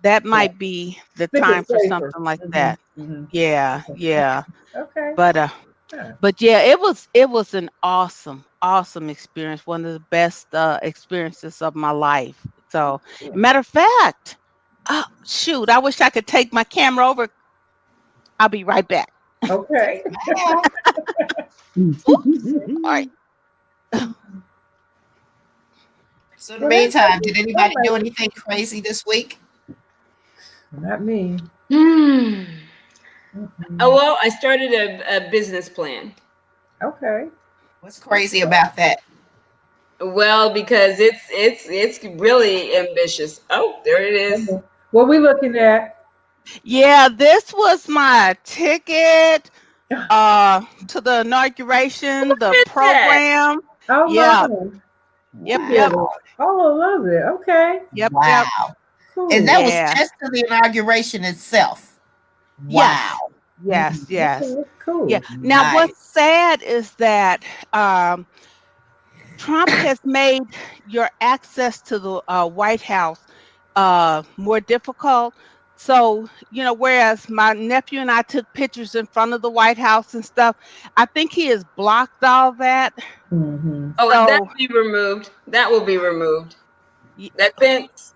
Speaker 2: That
Speaker 3: Yeah,
Speaker 2: might be the
Speaker 3: think
Speaker 2: time
Speaker 3: it's
Speaker 2: for
Speaker 3: safer.
Speaker 2: something like
Speaker 3: Hmm.
Speaker 2: that.
Speaker 3: Hmm.
Speaker 2: Yeah, yeah.
Speaker 3: Okay.
Speaker 2: But
Speaker 3: Yeah.
Speaker 2: but yeah, it was an awesome experience. One of the best experiences of my life. So, matter of fact, oh shoot, I wish I could take my camera over. I'll be right back.
Speaker 3: Okay.
Speaker 1: Yeah.
Speaker 2: Oops. All right.
Speaker 1: So in the
Speaker 3: Well, that might
Speaker 1: meantime,
Speaker 3: be,
Speaker 1: did
Speaker 3: that
Speaker 1: anybody do
Speaker 3: might be
Speaker 1: anything crazy this week?
Speaker 3: not me.
Speaker 4: Hmm. Oh,
Speaker 3: Mm-mm.
Speaker 4: well, I started a business plan.
Speaker 3: Okay.
Speaker 1: What's crazy about that?
Speaker 4: Well, because it's really ambitious. Oh, there it is.
Speaker 3: What we looking at?
Speaker 2: Yeah, this was my ticket to the inauguration, the
Speaker 4: Look at that.
Speaker 2: program.
Speaker 3: Oh
Speaker 2: Yeah,
Speaker 3: my.
Speaker 2: yep,
Speaker 3: Look at
Speaker 2: yep,
Speaker 3: it.
Speaker 1: Wow.
Speaker 3: Oh, I love it. Okay.
Speaker 2: yep, yep.
Speaker 1: Wow. And
Speaker 3: Cool.
Speaker 1: that was
Speaker 2: Yeah.
Speaker 1: just to the inauguration itself.
Speaker 2: Yes.
Speaker 1: Wow.
Speaker 2: Yes,
Speaker 3: Mhm.
Speaker 2: yes.
Speaker 3: Okay.
Speaker 2: Yeah.
Speaker 3: Cool.
Speaker 2: Now
Speaker 1: Nice.
Speaker 2: what's sad is that Trump has made your access to the White House more difficult. So, whereas my nephew and I took pictures in front of the White House and stuff, I think he has blocked all that.
Speaker 3: Hmm.
Speaker 4: Oh, and that
Speaker 2: So,
Speaker 4: will be removed. That will be removed.
Speaker 2: y-
Speaker 4: That fence.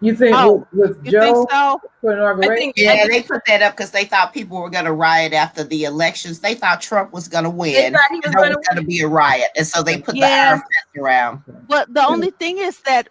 Speaker 3: You think
Speaker 2: oh,
Speaker 3: with
Speaker 2: you think
Speaker 3: Joe
Speaker 2: so?
Speaker 3: for
Speaker 4: I
Speaker 3: inauguration?
Speaker 4: think I
Speaker 1: Yeah,
Speaker 4: think
Speaker 1: they put that up because they thought people were going to riot after the elections. They thought Trump was going to
Speaker 4: they
Speaker 1: win,
Speaker 4: thought he
Speaker 1: and
Speaker 4: was
Speaker 1: there
Speaker 4: going
Speaker 1: was
Speaker 4: to
Speaker 1: going to
Speaker 4: win.
Speaker 1: be a riot. And so they put the
Speaker 2: Yeah.
Speaker 1: iron fence around.
Speaker 2: Well, the only thing is that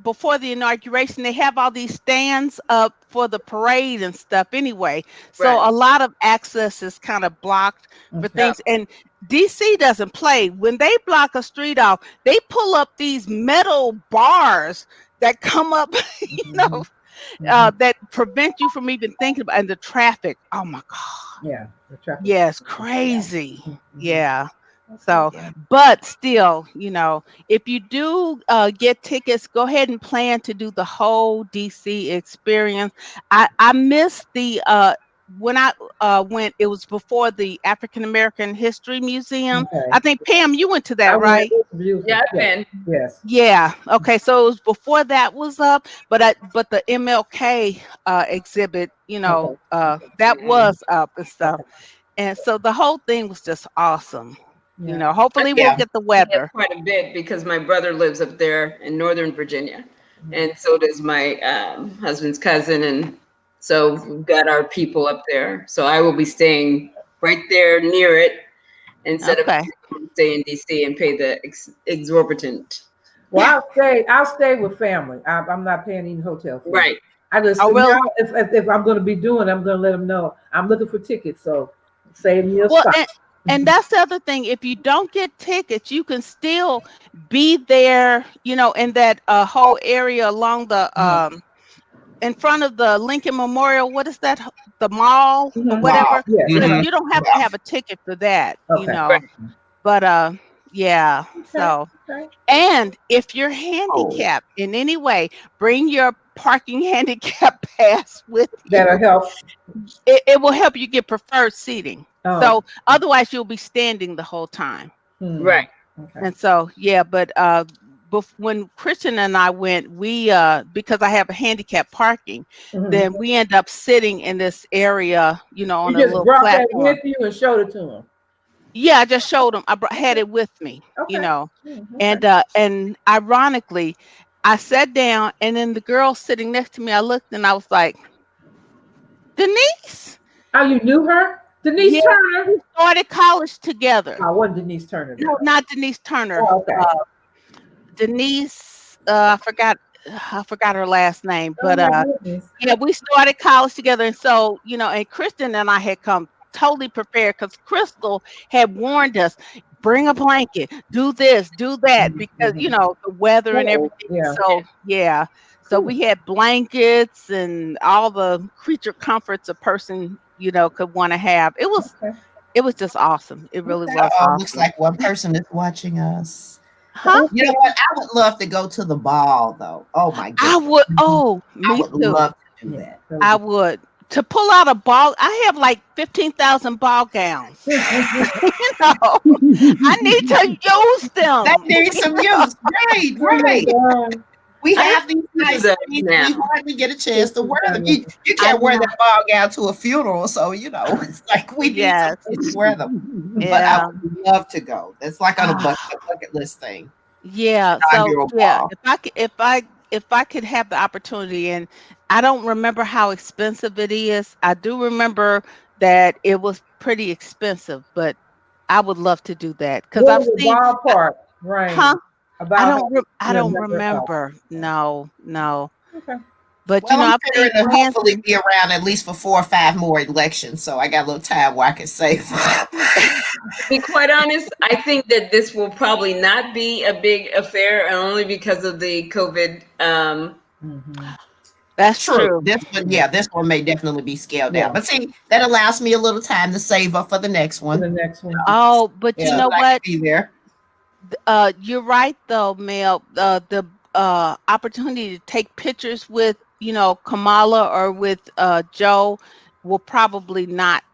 Speaker 2: before the inauguration, they have all these stands up for the parade and stuff anyway. So
Speaker 4: Right.
Speaker 2: a lot of access is kind of blocked for
Speaker 3: Okay.
Speaker 4: Oh,
Speaker 2: things. And DC doesn't play. When they block a street off, they pull up these metal bars that come up, know, that prevent you from even thinking about, and the traffic. Oh my God.
Speaker 3: Yeah, the traffic.
Speaker 2: Yes, crazy. Yeah. So,
Speaker 1: Yeah.
Speaker 2: but still, if you do get tickets, go ahead and plan to do the whole DC experience. I missed the when I went, it was before the African American History Museum.
Speaker 3: Okay.
Speaker 2: I think Pam, you went to that,
Speaker 3: I went,
Speaker 2: right?
Speaker 3: it was beautiful.
Speaker 4: Yeah, I've been.
Speaker 3: Yes.
Speaker 2: Yeah. Okay. So it was before that was up, but the MLK exhibit, that was up and stuff. And so the whole thing was just awesome.
Speaker 3: Yeah.
Speaker 2: Hopefully we'll
Speaker 1: Yeah.
Speaker 2: get the weather.
Speaker 4: Quite a bit because my brother lives up there in Northern Virginia, and so does my husband's cousin, and so we've got our people up there. So I will be staying right there near it instead
Speaker 2: Okay.
Speaker 4: of stay in DC and pay the exorbitant.
Speaker 3: Well, I'll stay with family. I'm not paying any hotel fees.
Speaker 4: Right.
Speaker 3: I just
Speaker 2: Oh, really?
Speaker 3: now, if I'm going to be doing, I'm going to let them know I'm looking for tickets. So save me a
Speaker 2: Well,
Speaker 3: spot.
Speaker 2: and that's the other thing. If you don't get tickets, you can still be there, in that whole area along the in front of the Lincoln Memorial. What is that? The mall or
Speaker 3: Mhm.
Speaker 2: whatever.
Speaker 3: Yeah.
Speaker 1: Mhm.
Speaker 2: You don't have to have a ticket for that,
Speaker 3: Okay.
Speaker 4: Right.
Speaker 2: But yeah.
Speaker 3: Okay.
Speaker 2: So,
Speaker 3: Okay.
Speaker 2: and if you're handicapped in any way, bring your parking handicap pass with you.
Speaker 3: That'll help.
Speaker 2: It will help you get preferred seating.
Speaker 3: Oh.
Speaker 2: So otherwise you'll be standing the whole time.
Speaker 4: Right.
Speaker 3: Okay.
Speaker 2: And so, yeah, but when Christian and I went, we because I have a handicap parking, then we end up sitting in this area, on
Speaker 3: You
Speaker 2: a
Speaker 3: just
Speaker 2: little
Speaker 3: brought that
Speaker 2: platform.
Speaker 3: with you and showed it to them.
Speaker 2: Yeah, I just showed them. Had it with me,
Speaker 3: Okay.
Speaker 2: and ironically, I sat down, and then the girl sitting next to me, I looked and I was like, Denise.
Speaker 3: Oh, you knew her? Denise
Speaker 2: Yeah,
Speaker 3: Turner?
Speaker 2: we started college together.
Speaker 3: Oh, wasn't Denise Turner there?
Speaker 2: No, not Denise Turner.
Speaker 3: Oh, okay.
Speaker 2: Denise, I forgot her last name, but
Speaker 3: Oh, my goodness.
Speaker 2: yeah, we started college together, and so and Kristen and I had come totally prepared because Crystal had warned us, bring a blanket, do this, do that, because the weather and everything.
Speaker 3: Yeah.
Speaker 2: So yeah, so we had blankets and all the creature comforts a person could want to have. It was just awesome. It really was awesome.
Speaker 1: Looks like one person is watching us.
Speaker 2: Huh?
Speaker 1: You know what? I would love to go to the ball, though. Oh my goodness.
Speaker 2: I would. Oh, me
Speaker 1: I would
Speaker 2: too.
Speaker 1: love to do that.
Speaker 2: I would. To pull out a ball, I have like 15,000 ball gowns. I need to use them.
Speaker 1: That needs some use. Right. We have these nice things. We hardly get a chance to wear them. You can't wear that ball gown to a funeral, so it's like we need to wear them.
Speaker 2: Yeah.
Speaker 1: But I would love to go. It's like on a bucket list thing.
Speaker 2: Yeah. So yeah, if I could have the opportunity, and I don't remember how expensive it is. I do remember that it was pretty expensive, but I would love to do that because I've seen
Speaker 3: ballpark, right?
Speaker 2: Huh?
Speaker 3: About
Speaker 2: I don't remember. No.
Speaker 3: Okay.
Speaker 2: But
Speaker 1: I'm
Speaker 2: I've seen
Speaker 1: figuring to hopefully be around at least for 4 or 5 more elections, so I got a little time where I can save.
Speaker 4: To be quite honest, I think that this will probably not be a big affair, only because of the COVID.
Speaker 2: That's true.
Speaker 1: This one may definitely be scaled down. But see, that allows me a little time to save up for the next one.
Speaker 2: Oh, but you know what?
Speaker 1: Be there.
Speaker 2: You're right though, Mel. The opportunity to take pictures with Kamala or with Joe will probably not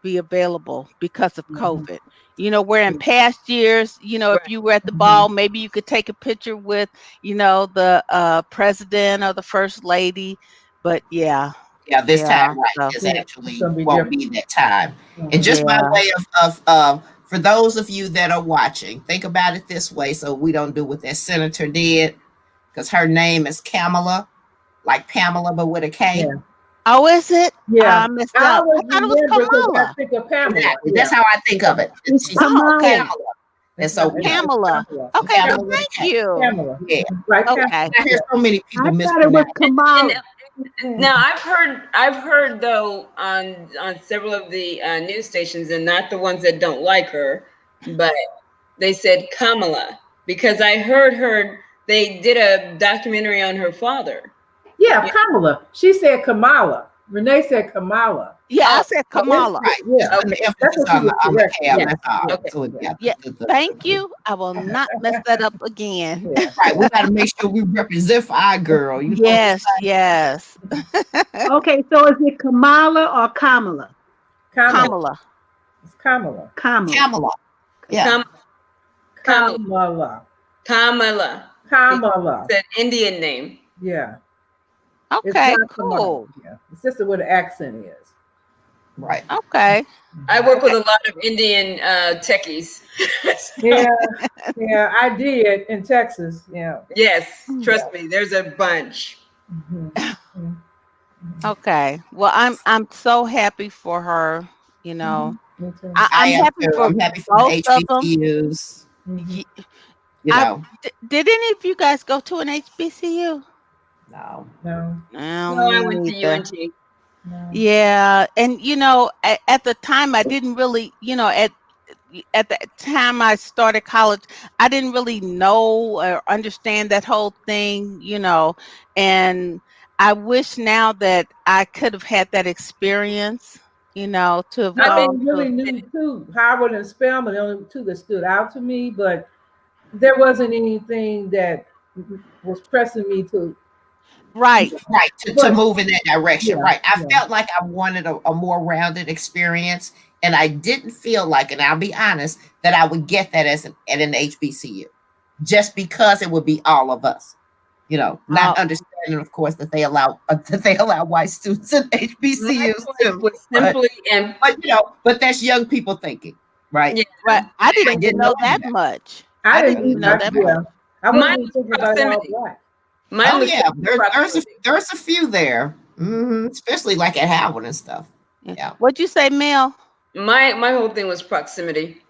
Speaker 2: be available because of COVID. Where in past years, if you were at the ball, maybe you could take a picture with the president or the first lady. But
Speaker 1: this time is actually won't be that time. And just by way of for those of you that are watching, think about it this way, so we don't do what that senator did, because her name is Kamala, like Pamela, but with a K.
Speaker 3: Yeah.
Speaker 2: Oh, is it?
Speaker 3: Yeah.
Speaker 2: I messed up. I thought it was Kamala.
Speaker 3: I think of Pamela.
Speaker 1: Exactly. That's how I think of it. She's Kamala. And so
Speaker 2: Pamela. Okay,
Speaker 1: Pamela
Speaker 2: well, thank you.
Speaker 3: Pamela.
Speaker 1: Yeah.
Speaker 3: Right.
Speaker 2: Okay.
Speaker 1: I hear so many people
Speaker 5: thought it was Kamala.
Speaker 4: Now I've heard though on several of the news stations, and not the ones that don't like her, but they said Kamala because I heard they did a documentary on her father.
Speaker 3: Yeah,
Speaker 4: Yeah.
Speaker 3: Kamala. She said Kamala. Renee said Kamala.
Speaker 2: Yeah, I
Speaker 4: Oh,
Speaker 2: said
Speaker 4: okay.
Speaker 2: Kamala.
Speaker 1: Right. Just
Speaker 3: Yeah,
Speaker 1: putting
Speaker 4: Okay.
Speaker 1: the
Speaker 3: that's
Speaker 1: emphasis
Speaker 3: what she
Speaker 1: on
Speaker 3: was
Speaker 1: the
Speaker 3: correcting.
Speaker 1: cab.
Speaker 4: Yeah.
Speaker 3: Yeah,
Speaker 1: That's all.
Speaker 3: yeah,
Speaker 4: Okay.
Speaker 1: So
Speaker 3: yeah,
Speaker 1: yeah,
Speaker 2: Yeah, thank you. I will not mess that up again.
Speaker 3: yeah.
Speaker 1: right. We got to make sure we represent for our girl. You know what I'm
Speaker 2: Yes, yes.
Speaker 5: Okay, so is it Kamala or Kamala?
Speaker 3: Kamala.
Speaker 2: Kamala.
Speaker 3: It's Kamala.
Speaker 1: saying?
Speaker 5: Kamala.
Speaker 1: Kamala.
Speaker 5: Okay.
Speaker 1: Yeah.
Speaker 4: Kam- Kamala.
Speaker 3: Kamala.
Speaker 4: Kamala.
Speaker 3: Kamala.
Speaker 4: It's an Indian name.
Speaker 3: Yeah, it's
Speaker 2: Okay,
Speaker 3: not Kamala.
Speaker 2: cool.
Speaker 3: Yeah, it's just what the accent is.
Speaker 1: Right.
Speaker 2: Okay.
Speaker 4: I work with
Speaker 2: Okay.
Speaker 4: a lot of Indian techies. So,
Speaker 3: Yeah, yeah, I did in Texas. Yeah.
Speaker 4: yes,
Speaker 2: Mm.
Speaker 3: Yeah.
Speaker 4: trust me, there's a bunch.
Speaker 3: Mhm. Mhm.
Speaker 2: Okay. Well, I'm so happy for her, you know.
Speaker 3: Mhm. Me too.
Speaker 1: I
Speaker 2: I'm
Speaker 1: am
Speaker 2: happy
Speaker 1: too.
Speaker 2: for
Speaker 1: I'm happy for the
Speaker 2: both of them.
Speaker 1: HBCUs.
Speaker 3: Mhm.
Speaker 1: You
Speaker 2: I
Speaker 1: know,
Speaker 2: did any of you guys go to an HBCU?
Speaker 1: no.
Speaker 3: No,
Speaker 2: No,
Speaker 4: No, I
Speaker 2: me
Speaker 4: went to
Speaker 2: neither.
Speaker 4: UNT.
Speaker 3: no.
Speaker 2: Yeah, and at the time I didn't really, at the time I started college, I didn't really know or understand that whole thing, and I wish now that I could have had that experience, to have
Speaker 4: I
Speaker 3: I
Speaker 4: think
Speaker 2: gone
Speaker 3: only
Speaker 2: to.
Speaker 3: really knew two, Howard and Spelman, the only two that stood out to me, but there wasn't anything that was pressing me to.
Speaker 2: Right.
Speaker 1: Right. To
Speaker 3: But
Speaker 1: move in that direction.
Speaker 3: yeah,
Speaker 1: Right. I
Speaker 3: yeah.
Speaker 1: felt like I wanted a more rounded experience. And I didn't feel like, and I'll be honest, that I would get that at an HBCU just because it would be all of us.
Speaker 2: Uh,
Speaker 1: Not understanding, of course, that they allow white students in
Speaker 4: my
Speaker 1: HBCUs
Speaker 4: point
Speaker 1: too.
Speaker 4: was
Speaker 1: But
Speaker 4: simply, and
Speaker 1: but that's young people thinking, right?
Speaker 4: yeah,
Speaker 2: right. I
Speaker 1: I
Speaker 2: didn't even
Speaker 1: didn't know
Speaker 2: know
Speaker 1: any
Speaker 2: that
Speaker 1: of that.
Speaker 2: much.
Speaker 3: I
Speaker 2: I
Speaker 3: didn't
Speaker 2: didn't even
Speaker 3: even,
Speaker 2: know
Speaker 3: I,
Speaker 2: that much.
Speaker 3: yeah, I wasn't
Speaker 4: mine
Speaker 3: even
Speaker 4: was
Speaker 3: thinking about it all
Speaker 4: proximity.
Speaker 3: black.
Speaker 4: Mine
Speaker 1: Oh
Speaker 4: was
Speaker 1: yeah,
Speaker 4: simply proximity.
Speaker 1: there's a few there, especially like at Howard and stuff.
Speaker 2: Yeah.
Speaker 1: Yeah.
Speaker 2: What'd you say, Mel?
Speaker 4: My whole thing was proximity.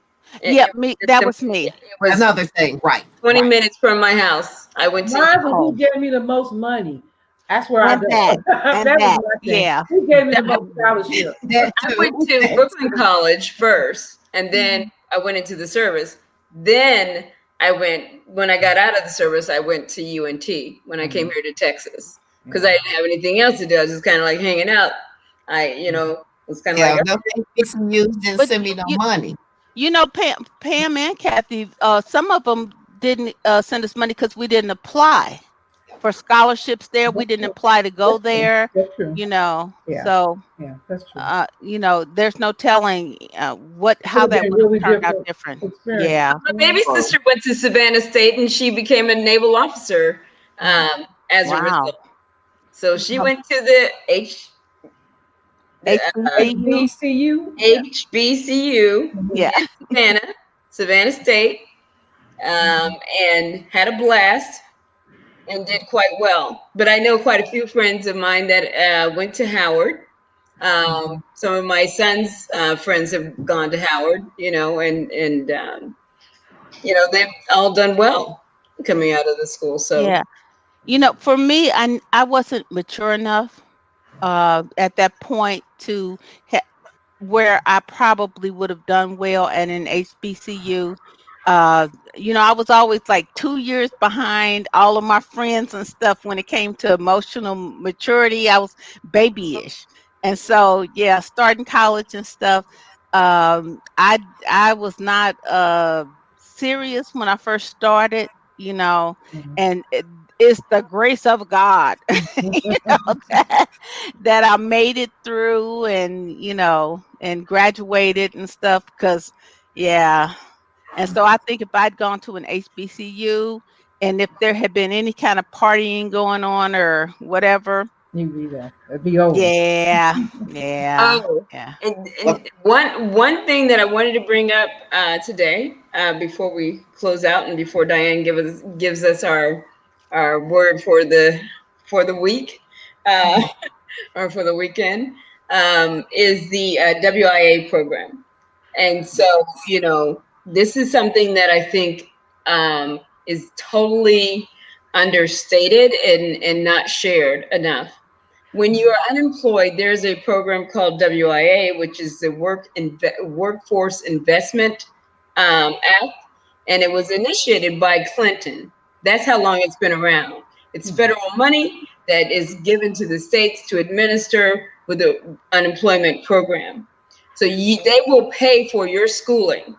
Speaker 2: Yeah,
Speaker 4: It
Speaker 2: me.
Speaker 4: was just
Speaker 2: That was
Speaker 4: simply,
Speaker 2: me.
Speaker 4: it was
Speaker 1: Another thing, right,
Speaker 4: 20
Speaker 1: right.
Speaker 4: minutes from my house. I went to
Speaker 3: Mine was who
Speaker 2: Oh,
Speaker 3: gave me the most money. That's where I
Speaker 2: and
Speaker 3: go.
Speaker 2: that, and
Speaker 3: That was
Speaker 2: that.
Speaker 3: my thing.
Speaker 2: Yeah.
Speaker 3: Who gave me the
Speaker 4: I,
Speaker 3: most scholarship?
Speaker 1: That
Speaker 4: I went
Speaker 1: too.
Speaker 4: to
Speaker 1: That
Speaker 4: Brooklyn
Speaker 1: too.
Speaker 4: College first, and then I went into the service. Then when I got out of the service, I went to UNT when I came here to Texas because I
Speaker 3: Yeah.
Speaker 4: didn't have anything else to do. I was just kind of like hanging out. Was kind of like,
Speaker 1: Yeah, those HBCUs didn't
Speaker 2: But
Speaker 1: send me no money.
Speaker 2: Pam and Kathy, some of them didn't send us money because we didn't apply for scholarships there. We
Speaker 3: That's
Speaker 2: didn't
Speaker 3: true.
Speaker 2: apply to go
Speaker 3: That's true.
Speaker 2: there,
Speaker 3: That's true. Yeah.
Speaker 2: So,
Speaker 3: Yeah. That's true.
Speaker 2: there's no telling
Speaker 3: Would
Speaker 2: how
Speaker 3: have
Speaker 2: that
Speaker 3: been
Speaker 2: would have
Speaker 3: really
Speaker 2: turned out
Speaker 3: different
Speaker 2: different.
Speaker 3: experience.
Speaker 2: Yeah.
Speaker 4: my baby
Speaker 1: Oh,
Speaker 4: sister went to Savannah State and she became a naval officer as a
Speaker 2: Wow.
Speaker 4: result. So she went to the
Speaker 2: HBCU.
Speaker 3: HBCU. Yeah.
Speaker 4: HBCU
Speaker 2: Yeah.
Speaker 3: Mhm.
Speaker 4: in Savannah State, um,
Speaker 3: Mhm.
Speaker 4: and had a blast and did quite well. But I know quite a few friends of mine that went to Howard.
Speaker 3: Mhm.
Speaker 4: Some of my son's friends have gone to Howard, and they've all done well coming out of the school. So
Speaker 2: Yeah. For me, I wasn't mature enough at that point to where I probably would have done well at an HBCU. Uh, I was always like 2 years behind all of my friends and stuff when it came to emotional maturity. I was babyish. And so, yeah, starting college and stuff, I was not serious when I first started,
Speaker 3: Mhm.
Speaker 2: and it's the grace of God, that I made it through and and graduated and stuff because yeah. And so I think if I'd gone to an HBCU and if there had been any kind of partying going on or whatever,
Speaker 3: You'd be there. It'd be over.
Speaker 2: yeah, yeah,
Speaker 4: Oh,
Speaker 2: yeah.
Speaker 1: well,
Speaker 4: and one thing that I wanted to bring up today, before we close out and before Diane gives us our word for the week, uh, or for the weekend, is the WIA program. And so, this is something that I think is totally understated and not shared enough. When you are unemployed, there's a program called WIA, which is the Workforce Investment Act, and it was initiated by Clinton. That's how long it's been around. It's federal money that is given to the states to administer with the unemployment program. So they will pay for your schooling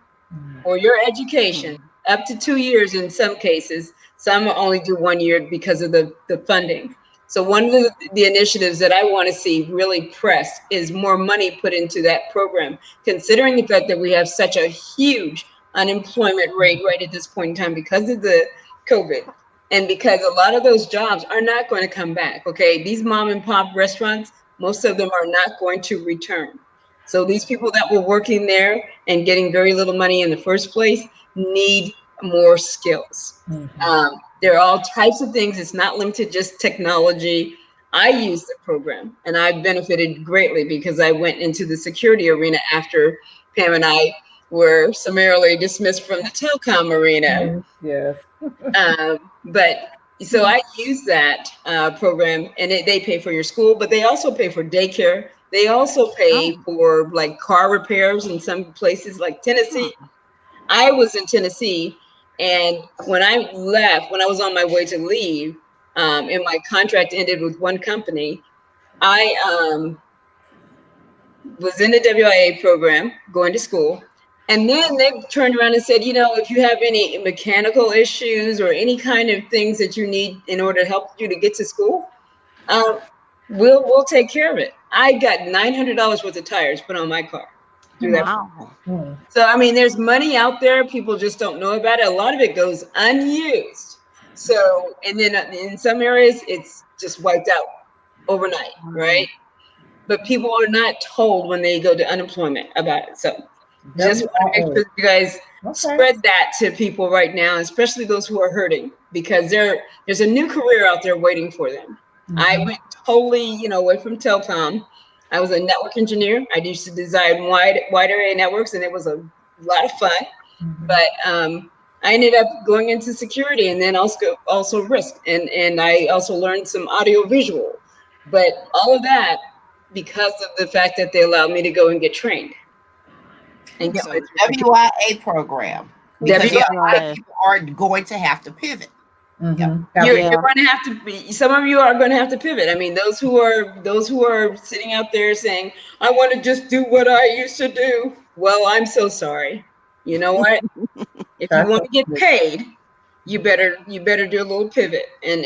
Speaker 4: or your education up to 2 years in some cases. Some only do 1 year because of the funding. So one of the initiatives that I want to see really pressed is more money put into that program, considering the fact that we have such a huge unemployment rate right at this point in time because of the COVID. And because a lot of those jobs are not going to come back. Okay. These mom and pop restaurants, most of them are not going to return. So these people that were working there and getting very little money in the first place need more skills. There are all types of things. It's not limited just technology. I use the program and I've benefited greatly because I went into the security arena after Pam and I were summarily dismissed from the telecom arena.
Speaker 3: Yes.
Speaker 4: But so I use that program, and they pay for your school, but they also pay for daycare. They also pay for like car repairs in some places like Tennessee. I was in Tennessee, and when I left, when I was on my way to leave, and my contract ended with one company, I was in the WIA program going to school. And then they turned around and said, if you have any mechanical issues or any kind of things that you need in order to help you to get to school, um, we'll take care of it. I got $900 worth of tires put on my car through that.
Speaker 2: Wow.
Speaker 4: So, I mean, there's money out there. People just don't know about it. A lot of it goes unused. So, and then in some areas, it's just wiped out overnight, right? But people are not told when they go to unemployment about it. So just want to make sure you guys spread that to people right now, especially those who are hurting, because there's a new career out there waiting for them. I went totally, away from telecom. I was a network engineer. I used to design wide area networks, and it was a lot of fun. But I ended up going into security and then also risk, and I also learned some audio visual. But all of that because of the fact that they allowed me to go and get trained. And get
Speaker 1: So WIA program. Because people are going to have to pivot.
Speaker 4: You're going to have to be. Some of you are going to have to pivot. I mean, those who are sitting out there saying, "I want to just do what I used to do." Well, I'm so sorry. You know what? If you want to get paid, you better do a little pivot and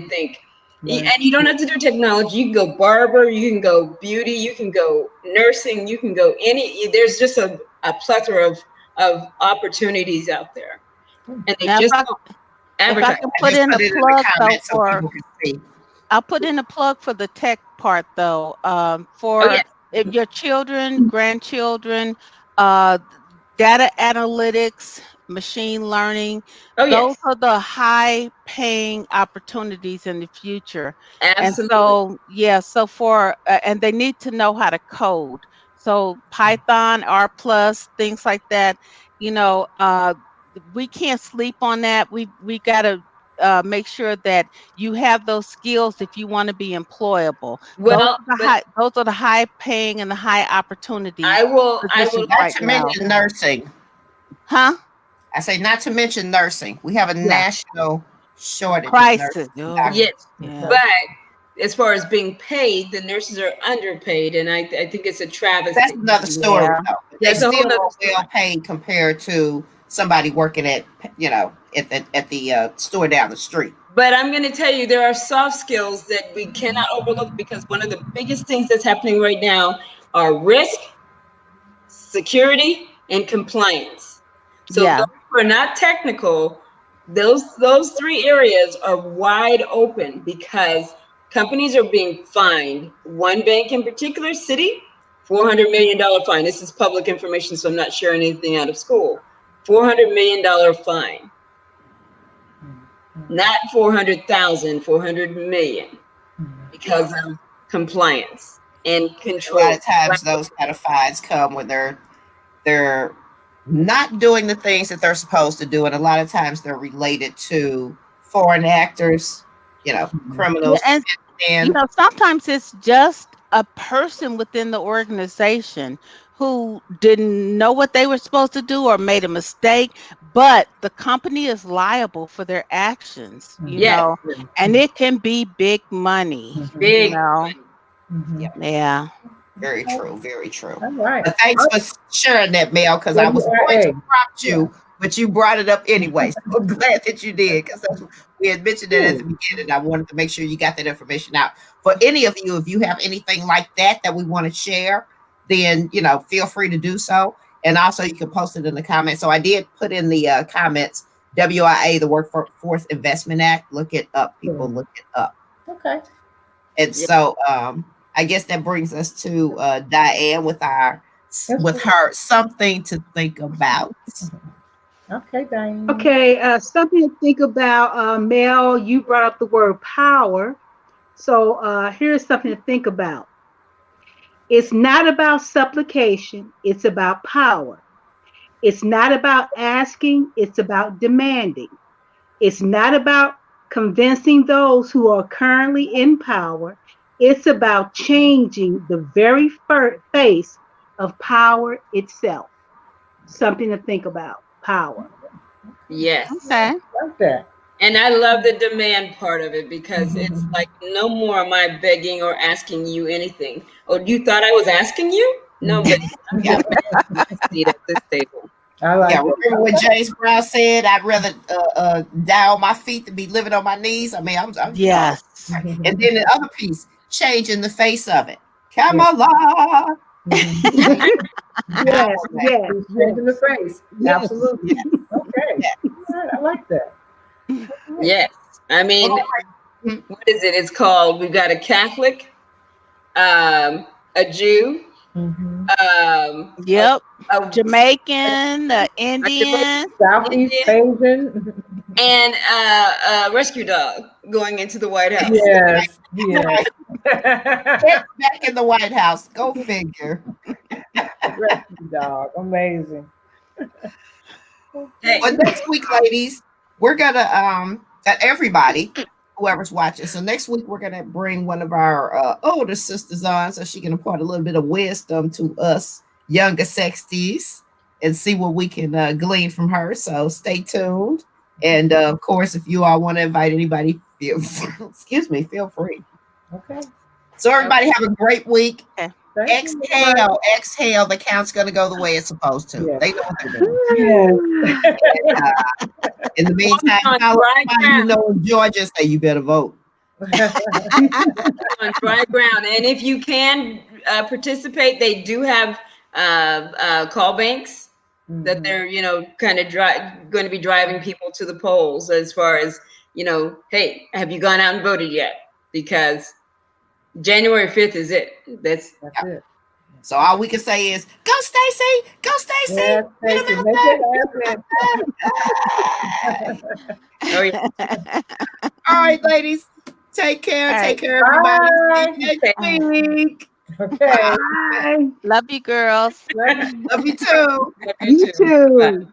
Speaker 4: think. Right. And you don't have to do technology. You can go barber, you can go beauty, you can go nursing, you can go there's just a plethora of opportunities out there. And they just don't advertise.
Speaker 2: If I can put in a plug though for, I'll put in a plug for the tech part though. For if your children, grandchildren, data analytics, machine learning, those are the high paying opportunities in the future.
Speaker 4: Absolutely.
Speaker 2: And so for and they need to know how to code. So Python, R+, things like that, we can't sleep on that. We got to make sure that you have those skills if you want to be employable.
Speaker 4: Well,
Speaker 2: those are the high paying and the high opportunities.
Speaker 4: I will
Speaker 1: not to mention nursing.
Speaker 2: Huh?
Speaker 1: I say not to mention nursing. We have a national shortage
Speaker 2: crisis.
Speaker 4: But as far as being paid, the nurses are underpaid, and I think it's a travesty.
Speaker 1: That's another story. They're still well paid compared to somebody working at at the store down the street.
Speaker 4: But I'm going to tell you, there are soft skills that we cannot overlook, because one of the biggest things that's happening right now are risk, security, and compliance. So those who are not technical, those three areas are wide open because companies are being fined. One bank in particular, Citi, $400 million fine. This is public information, so I'm not sharing anything out of school. $400 million fine. Not 400,000, 400 million, because of compliance and control.
Speaker 1: A lot of times those kind of fines come when they're not doing the things that they're supposed to do, and a lot of times they're related to foreign actors, criminals.
Speaker 2: And sometimes it's just a person within the organization who didn't know what they were supposed to do or made a mistake, but the company is liable for their actions,
Speaker 4: Yes,
Speaker 2: and it can be big money,
Speaker 4: big.
Speaker 3: Mhm.
Speaker 2: Yeah.
Speaker 1: Very true. Very true.
Speaker 3: All right.
Speaker 1: But thanks for sharing that, Mel, because I was going to
Speaker 3: WRA.
Speaker 1: prompt you, but you brought it up anyway. So I'm glad that you did, because we had mentioned it at the beginning. I wanted to make sure you got that information out. For any of you, if you have anything like that we want to share, then feel free to do so. And also you can post it in the comments. So I did put in the comments, WIA, the Workforce Investment Act. Look it up, people. Look it up.
Speaker 3: Okay.
Speaker 1: And so I guess that brings us to Diane with her something to think about.
Speaker 3: Okay, Diane.
Speaker 5: Okay, something to think about. Mel, you brought up the word power. So here's something to think about. It's not about supplication, it's about power. It's not about asking, it's about demanding. It's not about convincing those who are currently in power. It's about changing the very face of power itself. Something to think about. Power.
Speaker 4: Yes.
Speaker 2: Okay.
Speaker 3: I like that.
Speaker 4: And I love the demand part of it because it's like, no more am I begging or asking you anything. Oh, you thought I was asking you? No, but I'm
Speaker 1: Yeah.
Speaker 4: demanding my seat at this table.
Speaker 3: I like
Speaker 1: Yeah,
Speaker 3: it.
Speaker 1: remember what James Brown said? I'd rather die on my feet than be living on my knees. I mean, I'm
Speaker 2: Yes.
Speaker 1: and then the other piece, changing the face of it. Come
Speaker 3: Yeah.
Speaker 1: alive.
Speaker 5: Yes, yes,
Speaker 3: He's changing the face.
Speaker 5: yes.
Speaker 3: Absolutely. Okay.
Speaker 1: Yeah.
Speaker 3: All right, I like that.
Speaker 4: Yes. I mean, what is it? It's called, we've got a Catholic, a Jew,
Speaker 3: Mm-hmm.
Speaker 2: Yep.
Speaker 4: a
Speaker 2: Jamaican, Indian.
Speaker 3: Southeast Asian.
Speaker 4: and a rescue dog going into the White House.
Speaker 3: Yes. Yes.
Speaker 1: Back in the White House. Go figure.
Speaker 3: Rescue dog. Amazing.
Speaker 4: Hey,
Speaker 1: But next week, ladies, we're gonna everybody, whoever's watching. So next week we're gonna bring one of our older sisters on, so she can impart a little bit of wisdom to us younger sexties and see what we can glean from her. So stay tuned. And of course, if you all want to invite anybody, feel free.
Speaker 3: Okay.
Speaker 1: So everybody have a great week.
Speaker 2: Okay.
Speaker 3: Thank you.
Speaker 1: Exhale. The count's gonna go the way it's supposed to.
Speaker 3: Yes.
Speaker 1: They know what they're doing.
Speaker 3: Yes.
Speaker 1: In the meantime,
Speaker 4: on
Speaker 1: you know in Georgia, say you better vote.
Speaker 4: on dry ground, and if you can participate, they do have call banks that they're kind of going to be driving people to the polls, as far as hey, have you gone out and voted yet? Because January 5th is it. That's
Speaker 3: it.
Speaker 1: So all we can say is, go Stacy, go Stacy.
Speaker 3: Yes, Stacey, make it happen.
Speaker 4: oh yeah.
Speaker 1: All right, ladies. Take care.
Speaker 2: All right.
Speaker 1: Take care, everybody.
Speaker 3: Bye.
Speaker 1: See you next week.
Speaker 3: Okay.
Speaker 5: Bye.
Speaker 2: Love you, girls.
Speaker 1: Love you too.
Speaker 4: Love
Speaker 5: You
Speaker 4: too. Bye.
Speaker 5: too.